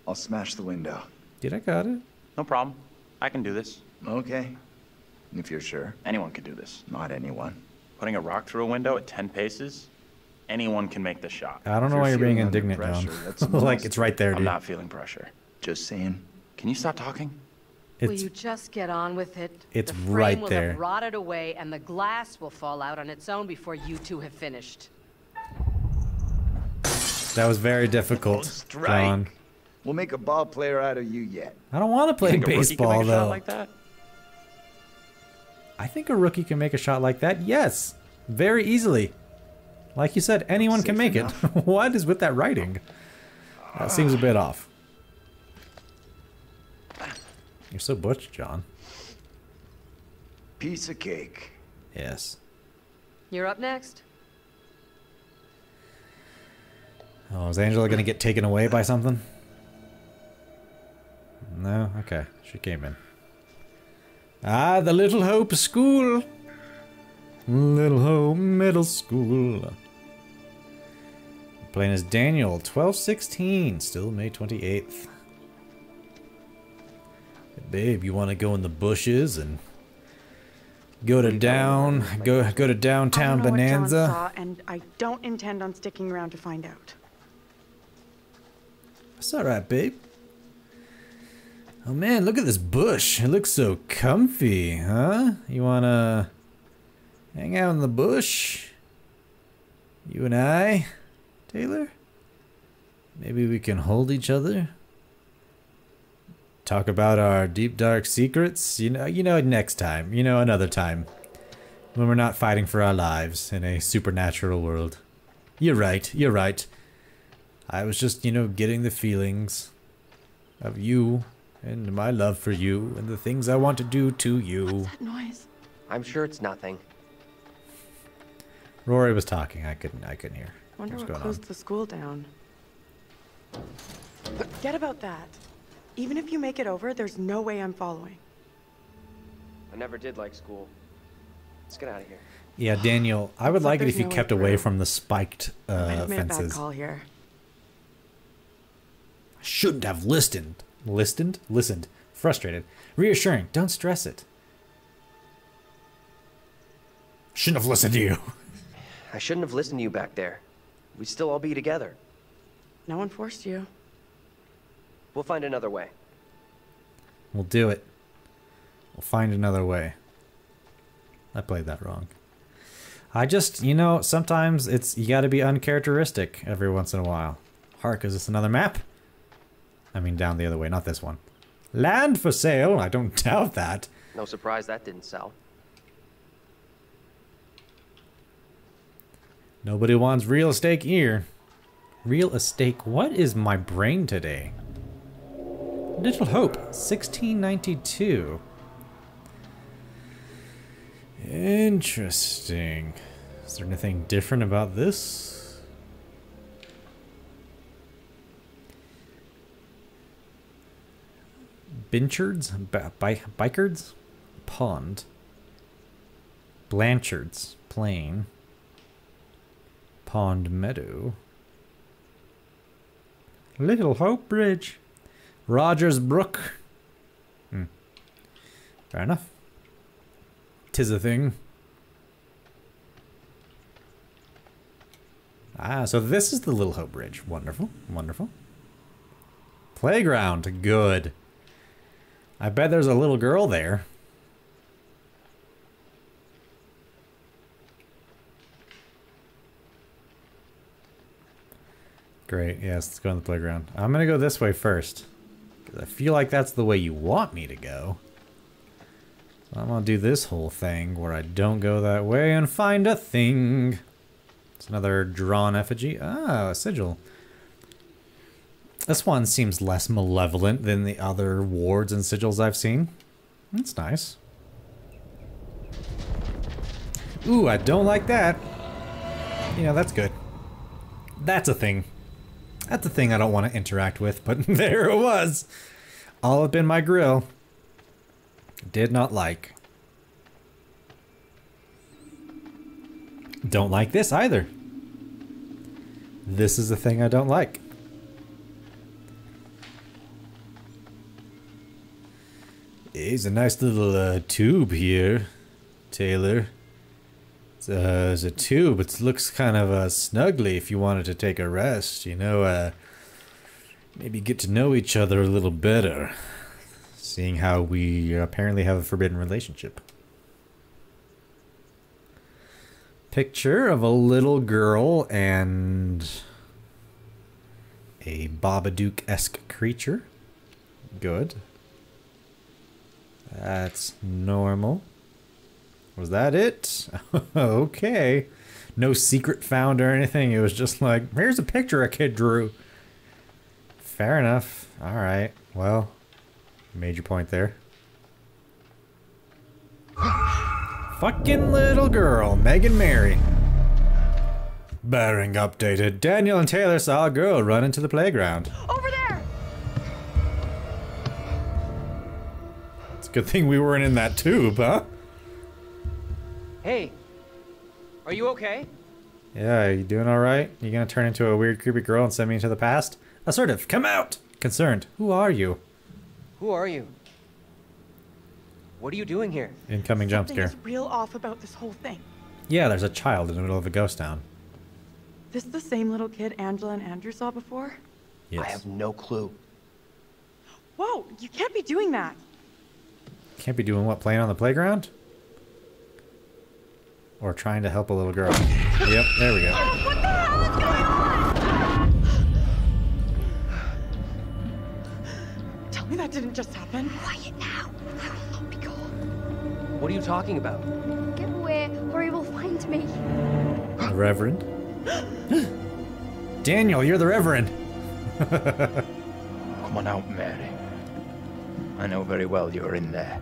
I'll smash the window. Did I got it? No problem. I can do this. Okay. If you're sure. Anyone can do this. Not anyone. Putting a rock through a window at 10 paces? Anyone can make the shot. I don't know If why you're you're being feeling under indignant, John. pressure, that's Like, it's right there, I'm dude. not feeling pressure. Just saying. Can you stop talking? Will It's, you just get on with it? It's the frame right will there. have rotted away and the glass will fall out on its own before you two have finished. that was very difficult, Strike. John. We'll make a ball player out of you yet. I don't want to play Think a rookie can baseball, make a shot though. like that? I think a rookie can make a shot like that. Yes, very easily. Like you said, anyone can Safe make it. What is with that writing? That seems a bit off. You're so butch, John. Piece of cake. Yes. You're up next. Oh, is Angela gonna get taken away by something? No? Okay. She came in. Ah, the Little Hope School. Little Hope Middle School. Playing as Daniel, 1216, still May 28th. Hey, babe, you want to go in the bushes and go to go to downtown Bonanza? I don't know what John saw, and I don't intend on sticking around to find out. It's all right, babe. Oh man, look at this bush. It looks so comfy, huh? You wanna hang out in the bush? You and I, Taylor? Maybe we can hold each other? Talk about our deep dark secrets? You know, next time. You know, another time. When we're not fighting for our lives in a supernatural world. You're right, you're right. I was just, you know, getting the feelings of you and my love for you and the things I want to do to you. What's that noise? I'm sure it's nothing. Rory was talking. I couldn't hear. Wonder What's what going closed on? the school down. Forget about that. Even if you make it over, there's no way I'm following. I never did like school. Let's get out of here. Yeah, Daniel, I would Looks like like it if there's you no kept way away through. from the spiked I might have made a bad fences. call here. Shouldn't have listened. Listened. Frustrated. Reassuring. Don't stress it. Shouldn't have listened to you. I shouldn't have listened to you back there. We'd still all be together. No one forced you. We'll find another way. We'll do it. We'll find another way. I played that wrong. I just, you know, sometimes you gotta be uncharacteristic every once in a while. Hark, is this another map? I mean down the other way, not this one. Land for sale? I don't doubt that. No surprise that didn't sell. Nobody wants real estate here. Real estate? What is my brain today? Little Hope, 1692. Interesting. Is there anything different about this? Binchards? Bicards? Pond. Blanchards. Plain. Pond Meadow. Little Hope Bridge. Rogers Brook. Fair enough. 'Tis a thing. Ah, so this is the Little Hope Bridge. Wonderful, wonderful. Playground, good. I bet there's a little girl there. Great, yes, let's go on the playground. I'm gonna go this way first. Because I feel like that's the way you want me to go. So I'm gonna do this whole thing where I don't go that way and find a thing. It's another drawn effigy. Ah, a sigil. This one seems less malevolent than the other wards and sigils I've seen. That's nice. Ooh, I don't like that. You know, that's good. That's a thing. That's a thing I don't want to interact with, but there it was. All up in my grill. Did not like. Don't like this either. This is the thing I don't like. It's a nice little tube here, Taylor. It's a tube. It looks kind of snuggly if you wanted to take a rest, you know, maybe get to know each other a little better, seeing how we apparently have a forbidden relationship. Picture of a little girl and a Babadook-esque creature. Good. That's normal. Was that it? Okay. No secret found or anything. It was just like, here's a picture a kid drew. Fair enough. Alright. Well, made your point there. Fucking little girl, Megan Mary. Bearing updated. Daniel and Taylor saw a girl run into the playground. Over there! It's a good thing we weren't in that tube, huh? Hey, are you okay? Yeah, you doing alright? You gonna turn into a weird creepy girl and send me into the past? Assertive, come out! Concerned, who are you? Who are you? What are you doing here? Incoming jump scare. Something is real off about this whole thing. Yeah, there's a child in the middle of a ghost town. This the same little kid Angela and Andrew saw before? Yes. I have no clue. Whoa, you can't be doing that. Can't be doing what, playing on the playground? Or trying to help a little girl. Yep, there we go. What the hell is going on? Tell me that didn't just happen. Quiet now. I will not be caught. What are you talking about? Get away, or he will find me. The Reverend? Daniel, you're the Reverend! Come on out, Mary. I know very well you're in there.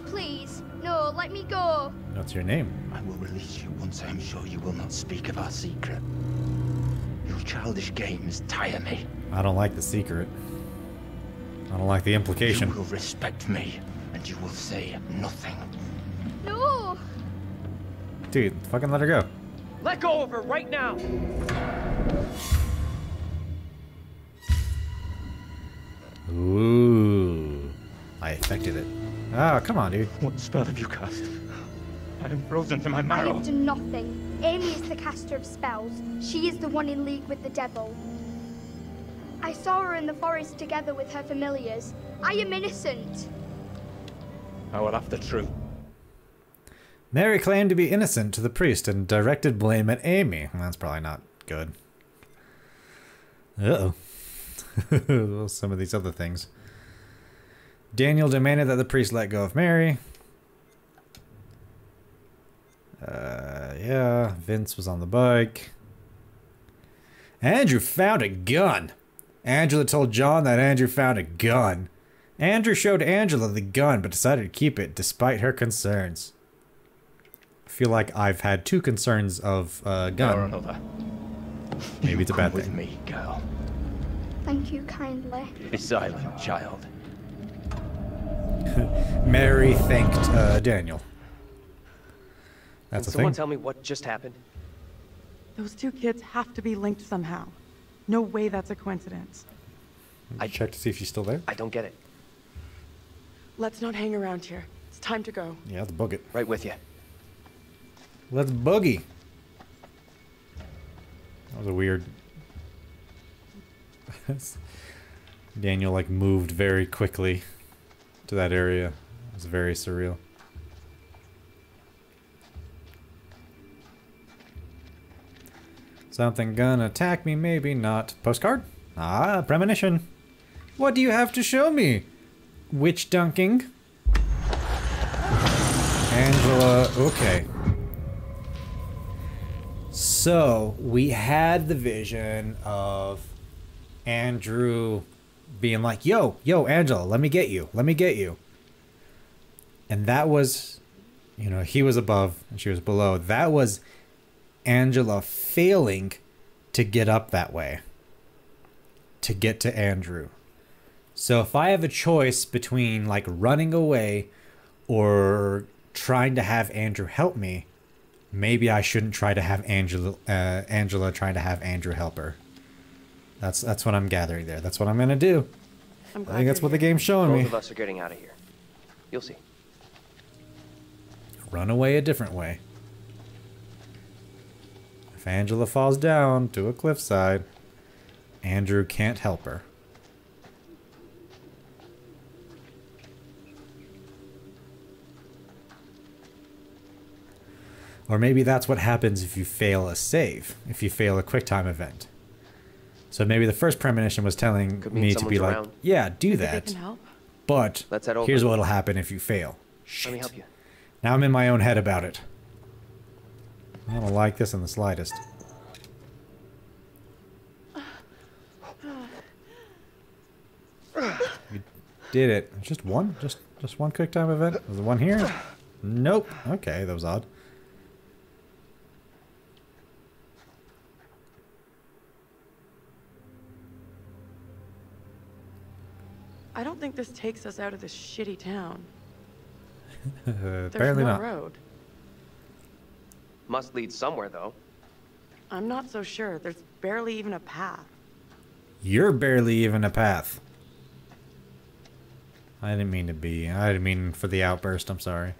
Please, no, let me go. What's your name? I will release you once I am sure you will not speak of our secret. Your childish games tire me. I don't like the secret. I don't like the implication. You will respect me, and you will say nothing. No. Dude, fucking let her go. Let go of her right now! Ooh. I affected it. Oh, come on, dude. What spell have you cast? I am frozen to my I marrow. have done nothing. Amy is the caster of spells. She is the one in league with the devil. I saw her in the forest together with her familiars. I am innocent. I will have the truth. Mary claimed to be innocent to the priest and directed blame at Amy. That's probably not good. Uh-oh. Some of these other things. Daniel demanded that the priest let go of Mary. Yeah, Vince was on the bike. Andrew found a gun. Angela told John that Andrew found a gun. Andrew showed Angela the gun, but decided to keep it despite her concerns. I feel like I've had two concerns of gun. Or another. Maybe it's a bad Come thing. with me, girl. Thank you kindly. Be silent, child. Mary thanked Daniel. That's Can a someone thing. tell me what just happened? Those two kids have to be linked somehow. No way that's a coincidence. I checked to see if she's still there. I don't get it. Let's not hang around here. It's time to go. Yeah, let's book it. Right with you. Let's boogie. That was a weird. Daniel like moved very quickly to that area. It was very surreal. Something gonna attack me, maybe not. Postcard? Ah, premonition. What do you have to show me? Witch dunking? Angela, okay. So, we had the vision of Andrew being like, yo, Angela, let me get you. And that was, you know, he was above and she was below. That was Angela failing to get up that way. To get to Andrew. So if I have a choice between like running away or trying to have Andrew help me, maybe I shouldn't try to have Angela trying to have Andrew help her. That's what I'm gathering there. That's what I'm gonna do. I think that's what the game's showing me. Both of us are getting out of here. You'll see. Run away a different way. If Angela falls down to a cliffside, Andrew can't help her. Or maybe that's what happens if you fail a save, if you fail a QuickTime event. So maybe the first premonition was telling me to be like, around. yeah, do Maybe that. they can help. But Let's head over. here's what'll happen if you fail. Shit. Let me help you. Now I'm in my own head about it. I don't like this in the slightest. You did it. Just one? Just one QuickTime event? Was it one here? Nope. Okay, that was odd. I don't think this takes us out of this shitty town. Apparently There's no not. road. Must lead somewhere, though. I'm not so sure. There's barely even a path. You're barely even a path. I didn't mean to be. I didn't mean for the outburst. I'm sorry.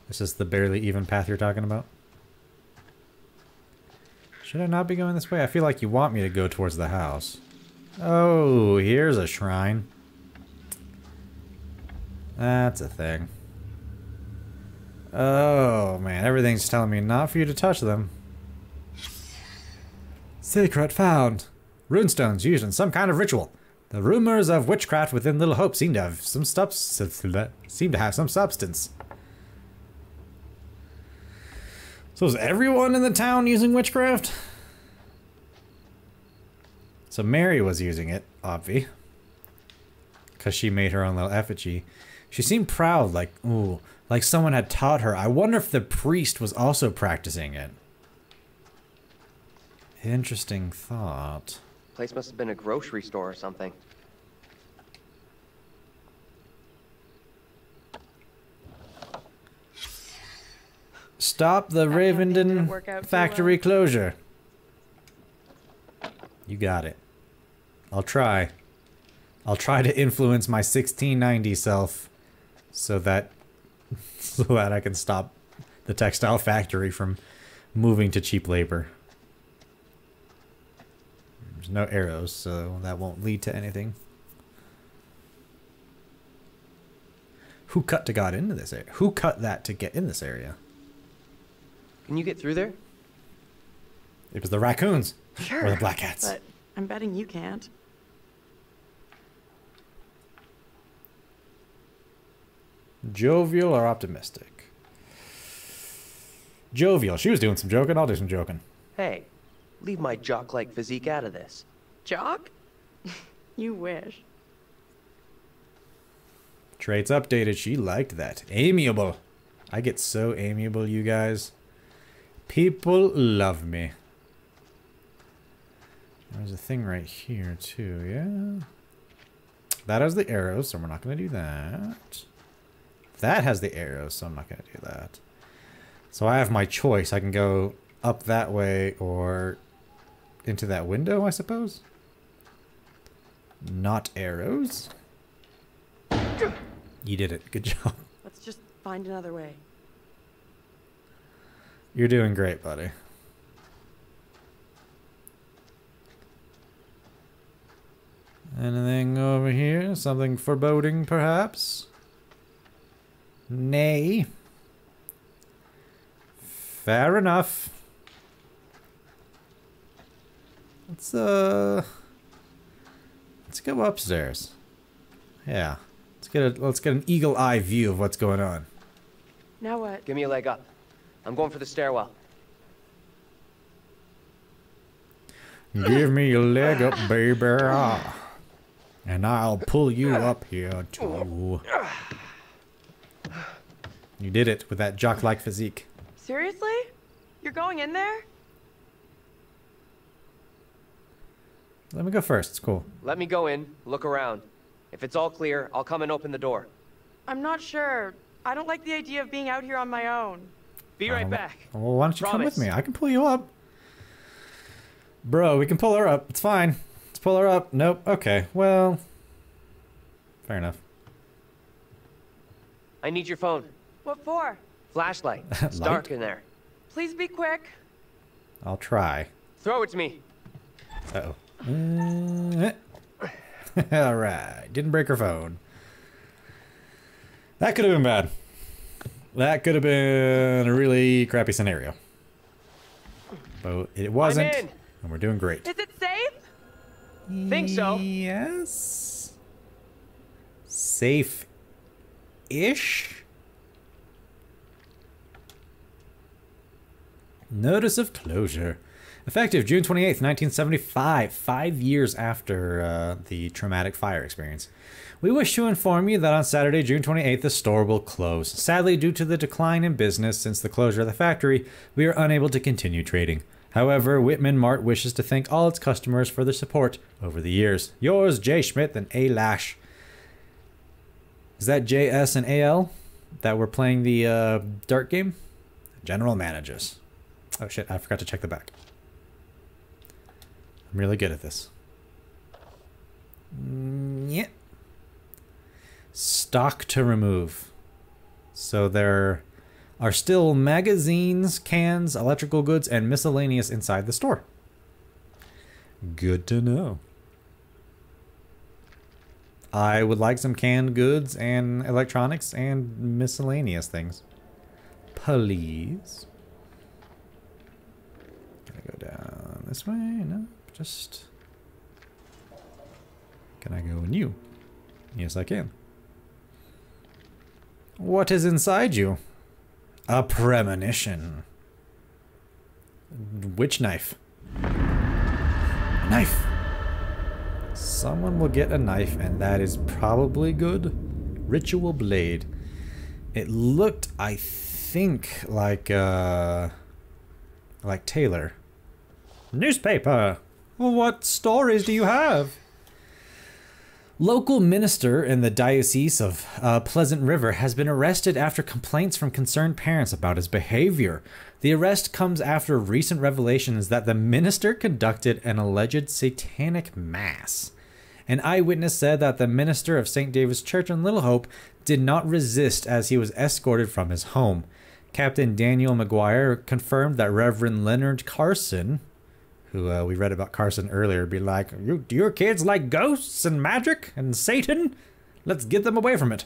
This is the barely even path you're talking about? Should I not be going this way? I feel like you want me to go towards the house. Oh, here's a shrine. That's a thing. Oh, man. Everything's telling me not for you to touch them. Secret found. Runestones used in some kind of ritual. The rumors of witchcraft within Little Hope seem to have some substance. So is everyone in the town using witchcraft? So Mary was using it, obvi. Because she made her own little effigy. She seemed proud, like, ooh, like someone had taught her. I wonder if the priest was also practicing it. Interesting thought. Place must have been a grocery store or something. Stop the Ravenden factory closure. You got it. I'll try. I'll try to influence my 1690 self so that I can stop the textile factory from moving to cheap labor. There's no arrows, so that won't lead to anything. Who cut to got into this area? Who cut that to get in this area? Can you get through there? It was the raccoons. Sure. Or the black cats. But I'm betting you can't. Jovial or optimistic? Jovial. She was doing some joking. I'll do some joking. Hey, leave my jock-like physique out of this. Jock? You wish. Traits updated. She liked that. Amiable. I get so amiable, you guys. People love me. There's a thing right here, too, yeah? That has the arrows, so we're not going to do that. That has the arrows, so I'm not going to do that. So I have my choice. I can go up that way or into that window, I suppose? Not arrows. You did it. Good job. Let's just find another way. You're doing great, buddy. Anything over here? Something foreboding, perhaps? Nay. Fair enough. Let's go upstairs. Yeah. Let's get an eagle eye view of what's going on. Now what? Give me a leg up. I'm going for the stairwell. Give me your leg up, baby. And I'll pull you up here, too. You did it with that jock-like physique. Seriously? You're going in there? Let me go first. It's cool. Let me go in, look around. If it's all clear, I'll come and open the door. I'm not sure. I don't like the idea of being out here on my own. Be right back. Well, why don't you come Promise. with me? I can pull you up. Bro, we can pull her up. It's fine. Let's pull her up. Nope. Okay. Well, fair enough. I need your phone. What for? Flashlight. It's dark in there. Please be quick. I'll try. Throw it to me. Uh-oh. Alright. Didn't break her phone. That could have been bad. That could have been a really crappy scenario. But it wasn't. I'm in. And we're doing great. Is it safe? Think so. Yes. Safe-ish. Notice of closure. Effective June 28th, 1975, 5 years after the traumatic fire experience. We wish to inform you that on Saturday, June 28th, the store will close. Sadly, due to the decline in business since the closure of the factory, we are unable to continue trading. However, Whitman Mart wishes to thank all its customers for their support over the years. Yours, J. Schmidt and A. Lash. Is that JS and AL that were playing the dart game? General managers. Oh shit, I forgot to check the back. I'm really good at this. Yeah. Stock to remove. So there are still magazines, cans, electrical goods, and miscellaneous inside the store. Good to know. I would like some canned goods and electronics and miscellaneous things. Please. Can I go down this way? No, just... Can I go in you? Yes, I can. What is inside you? A premonition. Which knife? Knife! Someone will get a knife, and that is probably good. Ritual blade. It looked, I think, like Taylor. Newspaper! What stories do you have? Local minister in the Diocese of Pleasant River has been arrested after complaints from concerned parents about his behavior. The arrest comes after recent revelations that the minister conducted an alleged satanic mass. An eyewitness said that the minister of St. David's Church in Little Hope did not resist as he was escorted from his home. Captain Daniel McGuire confirmed that Reverend Leonard Carson, who we read about Carson earlier, be like, do your kids like ghosts and magic and Satan? Let's get them away from it.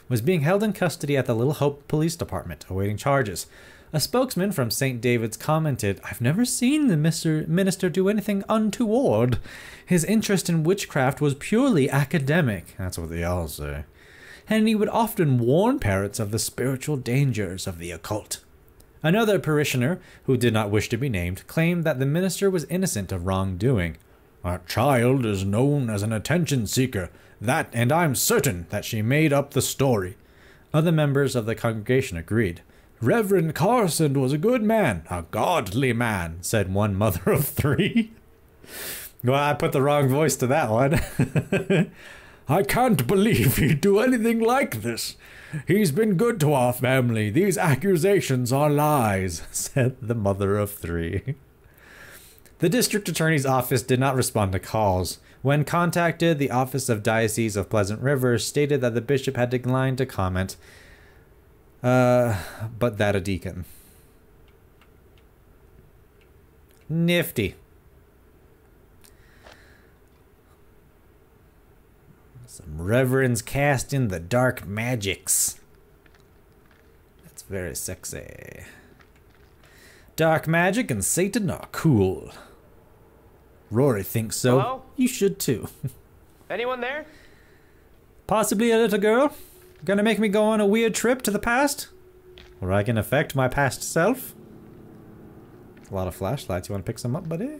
Was being held in custody at the Little Hope Police Department, awaiting charges. A spokesman from St. David's commented, I've never seen the minister do anything untoward. His interest in witchcraft was purely academic. That's what they all say. And he would often warn parents of the spiritual dangers of the occult. Another parishioner, who did not wish to be named, claimed that the minister was innocent of wrongdoing. Our child is known as an attention seeker, and I'm certain that she made up the story. Other members of the congregation agreed. Reverend Carson was a good man, a godly man, said one mother of three. Well, I put the wrong voice to that one. I can't believe he'd do anything like this. He's been good to our family. These accusations are lies, said the mother of three. The district attorney's office did not respond to calls. When contacted, the Office of Diocese of Pleasant River stated that the bishop had declined to comment, but that a deacon. Nifty. Some reverends casting the dark magics. That's very sexy. Dark magic and Satan are cool. Rory thinks so. Hello? You should too. Anyone there? Possibly a little girl. Gonna make me go on a weird trip to the past? Where I can affect my past self? A lot of flashlights. You wanna pick some up, buddy?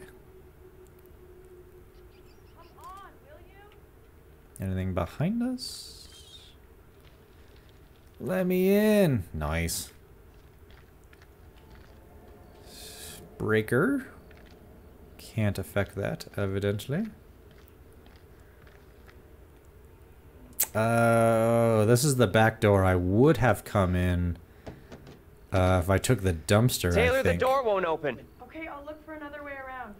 Anything behind us? Let me in. Nice. Breaker. Can't affect that, evidently. This is the back door I would have come in if I took the dumpster, Taylor, I think. the door won't open. Okay, I'll look for another way around.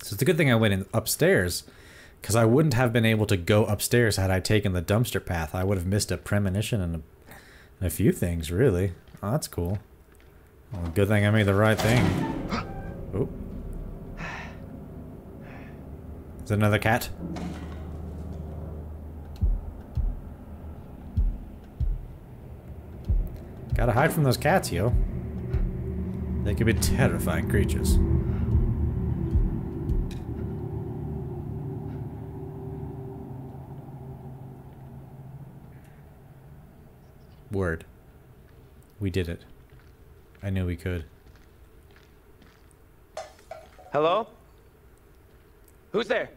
So it's a good thing I went in upstairs, because I wouldn't have been able to go upstairs had I taken the dumpster path. I would have missed a premonition and a few things, really. Oh, that's cool. Well, good thing I made the right thing. Oh. Is it another cat? Gotta hide from those cats, yo. They can be terrifying creatures. Word. We did it. I knew we could. Hello? Who's there?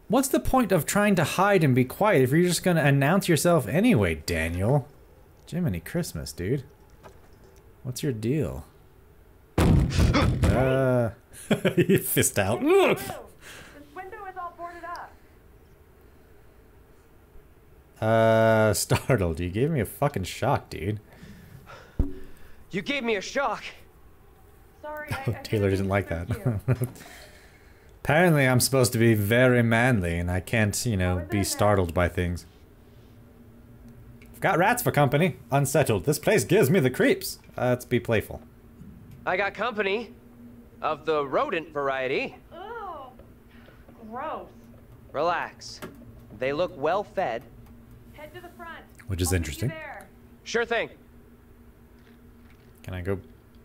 What's the point of trying to hide and be quiet if you're just gonna announce yourself anyway, Daniel? Jiminy Christmas, dude. What's your deal? Fist out. This window is all boarded up. Startled. You gave me a fucking shock, dude. You gave me a shock. Sorry, Taylor doesn't like that. Apparently I'm supposed to be very manly and I can't, you know, be startled by things. I've got rats for company. Unsettled. This place gives me the creeps. Let's be playful. I got company. Of the rodent variety. Oh, gross. Relax. They look well fed. Head to the front. Which is interesting. Sure thing. Can I go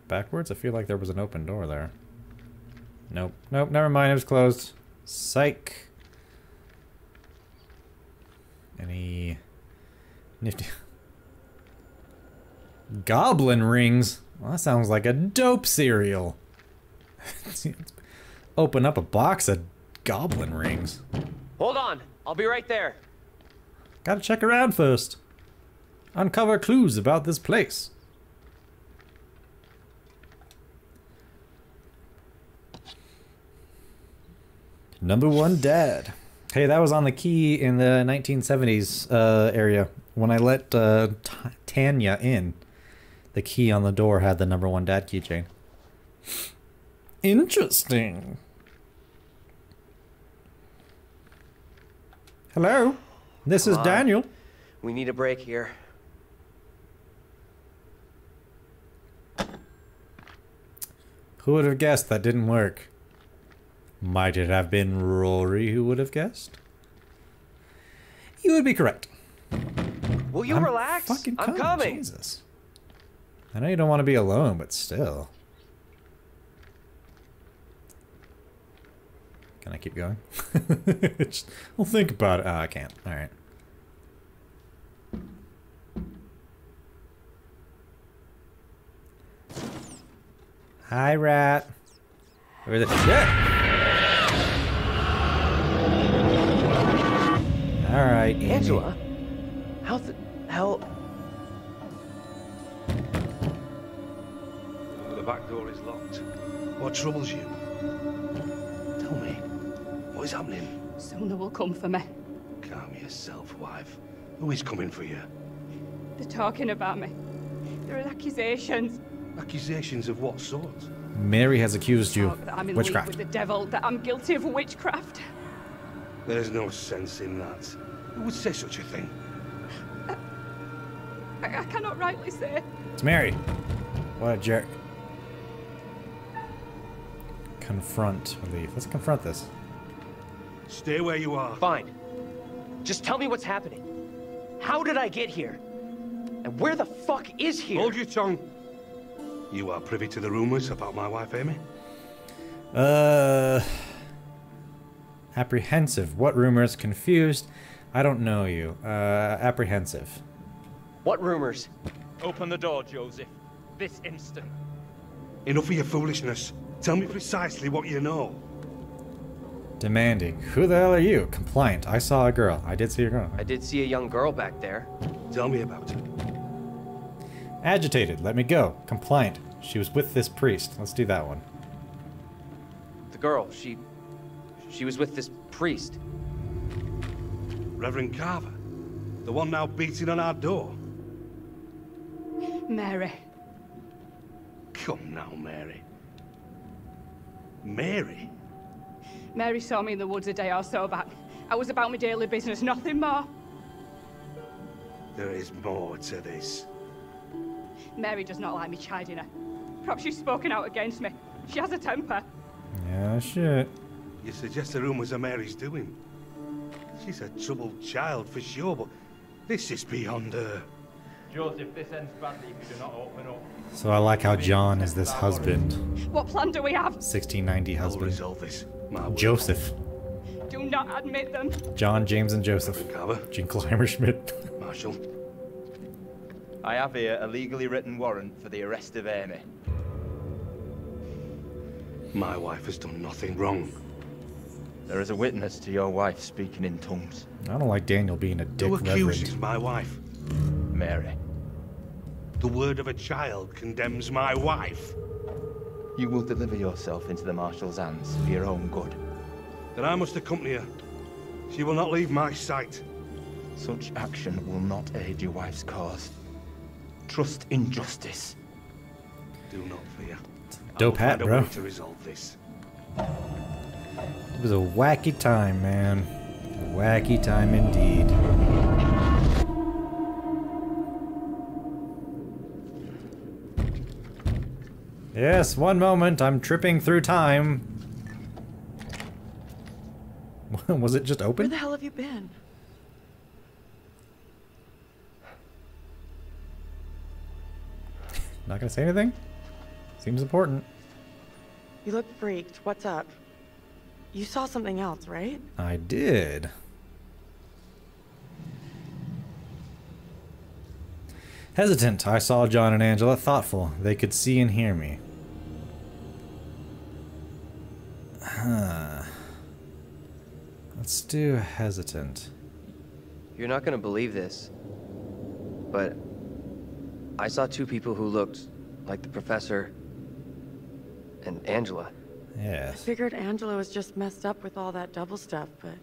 backwards? I feel like there was an open door there. Nope. Nope, never mind. It was closed. Psych. Any nifty goblin rings? Well, that sounds like a dope cereal. Open up a box of goblin rings. Hold on. I'll be right there. Gotta check around first. Uncover clues about this place. Number one dad. Hey, that was on the key in the 1970s area. When I let Tanya in, the key on the door had the number one dad keychain. Interesting. Hello, this is Daniel. We need a break here. Who would have guessed that didn't work? Might it have been Rory who would have guessed? You would be correct. Will you relax? I'm coming. Jesus. I know you don't want to be alone, but still. Can I keep going? I'll think about it. Oh, I can't. All right. Hi, rat. Where is it? Yeah. All right, Angela. How the hell? The back door is locked. What troubles you? Tell me. What is happening? Sooner will come for me. Calm yourself, wife. Who is coming for you? They're talking about me. There are accusations. Accusations of what sort? Mary has accused you That I'm in witchcraft. league with the devil. That I'm guilty of witchcraft. There's no sense in that. Who would say such a thing? I cannot rightly say. It's Mary. What a jerk. Confront relief. Let's confront this. Stay where you are. Fine. Just tell me what's happening. How did I get here? And where the fuck is here? Hold your tongue. You are privy to the rumors about my wife, Amy? Apprehensive. What rumors? Confused. I don't know you. Apprehensive. What rumors? Open the door, Joseph. This instant. Enough of your foolishness. Tell me precisely what you know. Demanding. Who the hell are you? Compliant. I saw a girl. I did see a girl. I did see a young girl back there. Tell me about her. Agitated. Let me go. Compliant. She was with this priest. Let's do that one. The girl, she was with this priest. Reverend Carver. The one now beating on our door. Mary. Come now, Mary. Mary? Mary saw me in the woods a day or so back. I was about my daily business, nothing more. There is more to this. Mary does not like me chiding her. Perhaps she's spoken out against me. She has a temper. Yeah, shit. You suggest the rumors are Mary's doing. She's a troubled child for sure, but this is beyond her. Joseph, this ends badly if you do not open up. So I like how John is this husband. What plan do we have? 1690 husband. Resolve this. Joseph. Do not admit them. John, James, and Joseph. Carver. Jinkleheimer Schmidt. Marshall. I have here a legally written warrant for the arrest of Amy. My wife has done nothing wrong. There is a witness to your wife speaking in tongues. I don't like Daniel being a dick Who reverend. accuses my wife? Mary. The word of a child condemns my wife. You will deliver yourself into the marshal's hands for your own good. Then I must accompany her. She will not leave my sight. Such action will not aid your wife's cause. Trust in justice. Do not fear. Dope hat, I will bro. find a way to resolve this. It was a wacky time, man. A wacky time indeed. Yes, one moment, I'm tripping through time. Was it just Where open? the hell have you been? Not gonna say anything? Seems important. You look freaked. What's up? You saw something else, right? I did. Hesitant, I saw John and Angela. Thoughtful, they could see and hear me. Let's do hesitant. You're not gonna believe this, but I saw two people who looked like the professor and Angela. Yes. Figured Angela was just messed up with all that double stuff, but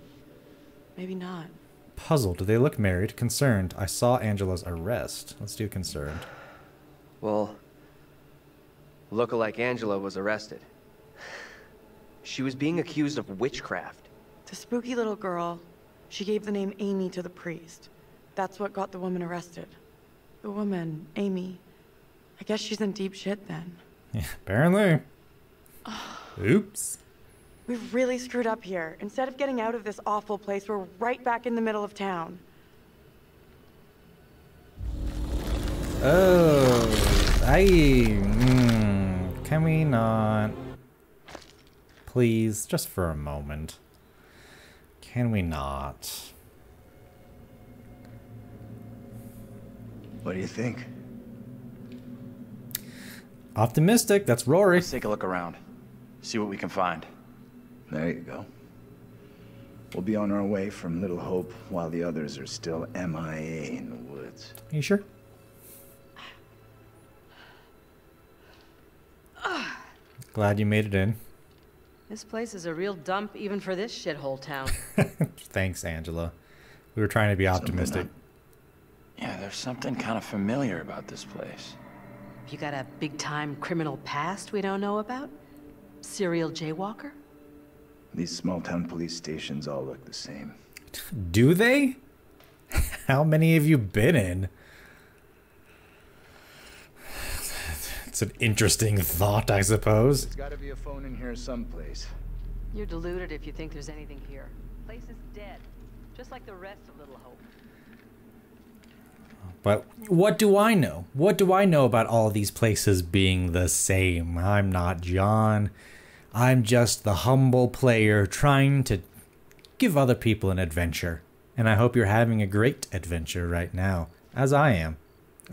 maybe not. Puzzled, they look married. Concerned, I saw Angela's arrest. Let's do concerned. Well, lookalike Angela was arrested. She was being accused of witchcraft. The spooky little girl, she gave the name Amy to the priest. That's what got the woman arrested. The woman, Amy. I guess she's in deep shit then. Yeah, apparently. Oops. We've really screwed up here. Instead of getting out of this awful place, we're right back in the middle of town. Oh, can we not? Please, just for a moment. Can we not? What do you think? Optimistic, that's Rory. Let's take a look around. See what we can find. There you go. We'll be on our way from Little Hope while the others are still MIA in the woods. Are you sure? Glad you made it in. This place is a real dump even for this shithole town. Thanks, Angela. We were trying to be optimistic. Yeah, there's something kind of familiar about this place. You got a big-time criminal past we don't know about? Serial jaywalker? These small-town police stations all look the same. Do they? How many have you been in? It's an interesting thought, I suppose. There's gotta be a phone in here someplace. You're deluded if you think there's anything here. The place is dead, just like the rest of Little Hope. But what do I know? What do I know about all these places being the same? I'm not John. I'm just the humble player trying to give other people an adventure. And I hope you're having a great adventure right now, as I am.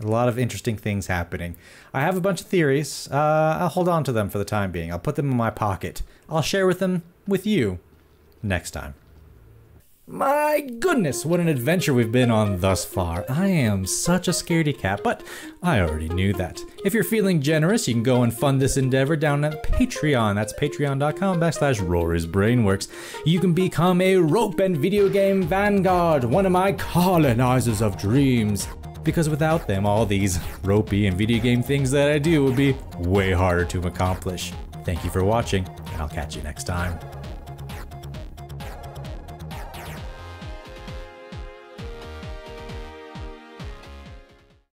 A lot of interesting things happening. I have a bunch of theories. I'll hold on to them for the time being. I'll put them in my pocket. I'll share them with you next time. My goodness, what an adventure we've been on thus far. I am such a scaredy cat, but I already knew that. If you're feeling generous, you can go and fund this endeavor down at Patreon. That's patreon.com/Rory'sBrainworks. You can become a rope and video game vanguard, one of my colonizers of dreams. Because without them, all these ropey and video game things that I do would be way harder to accomplish. Thank you for watching, and I'll catch you next time.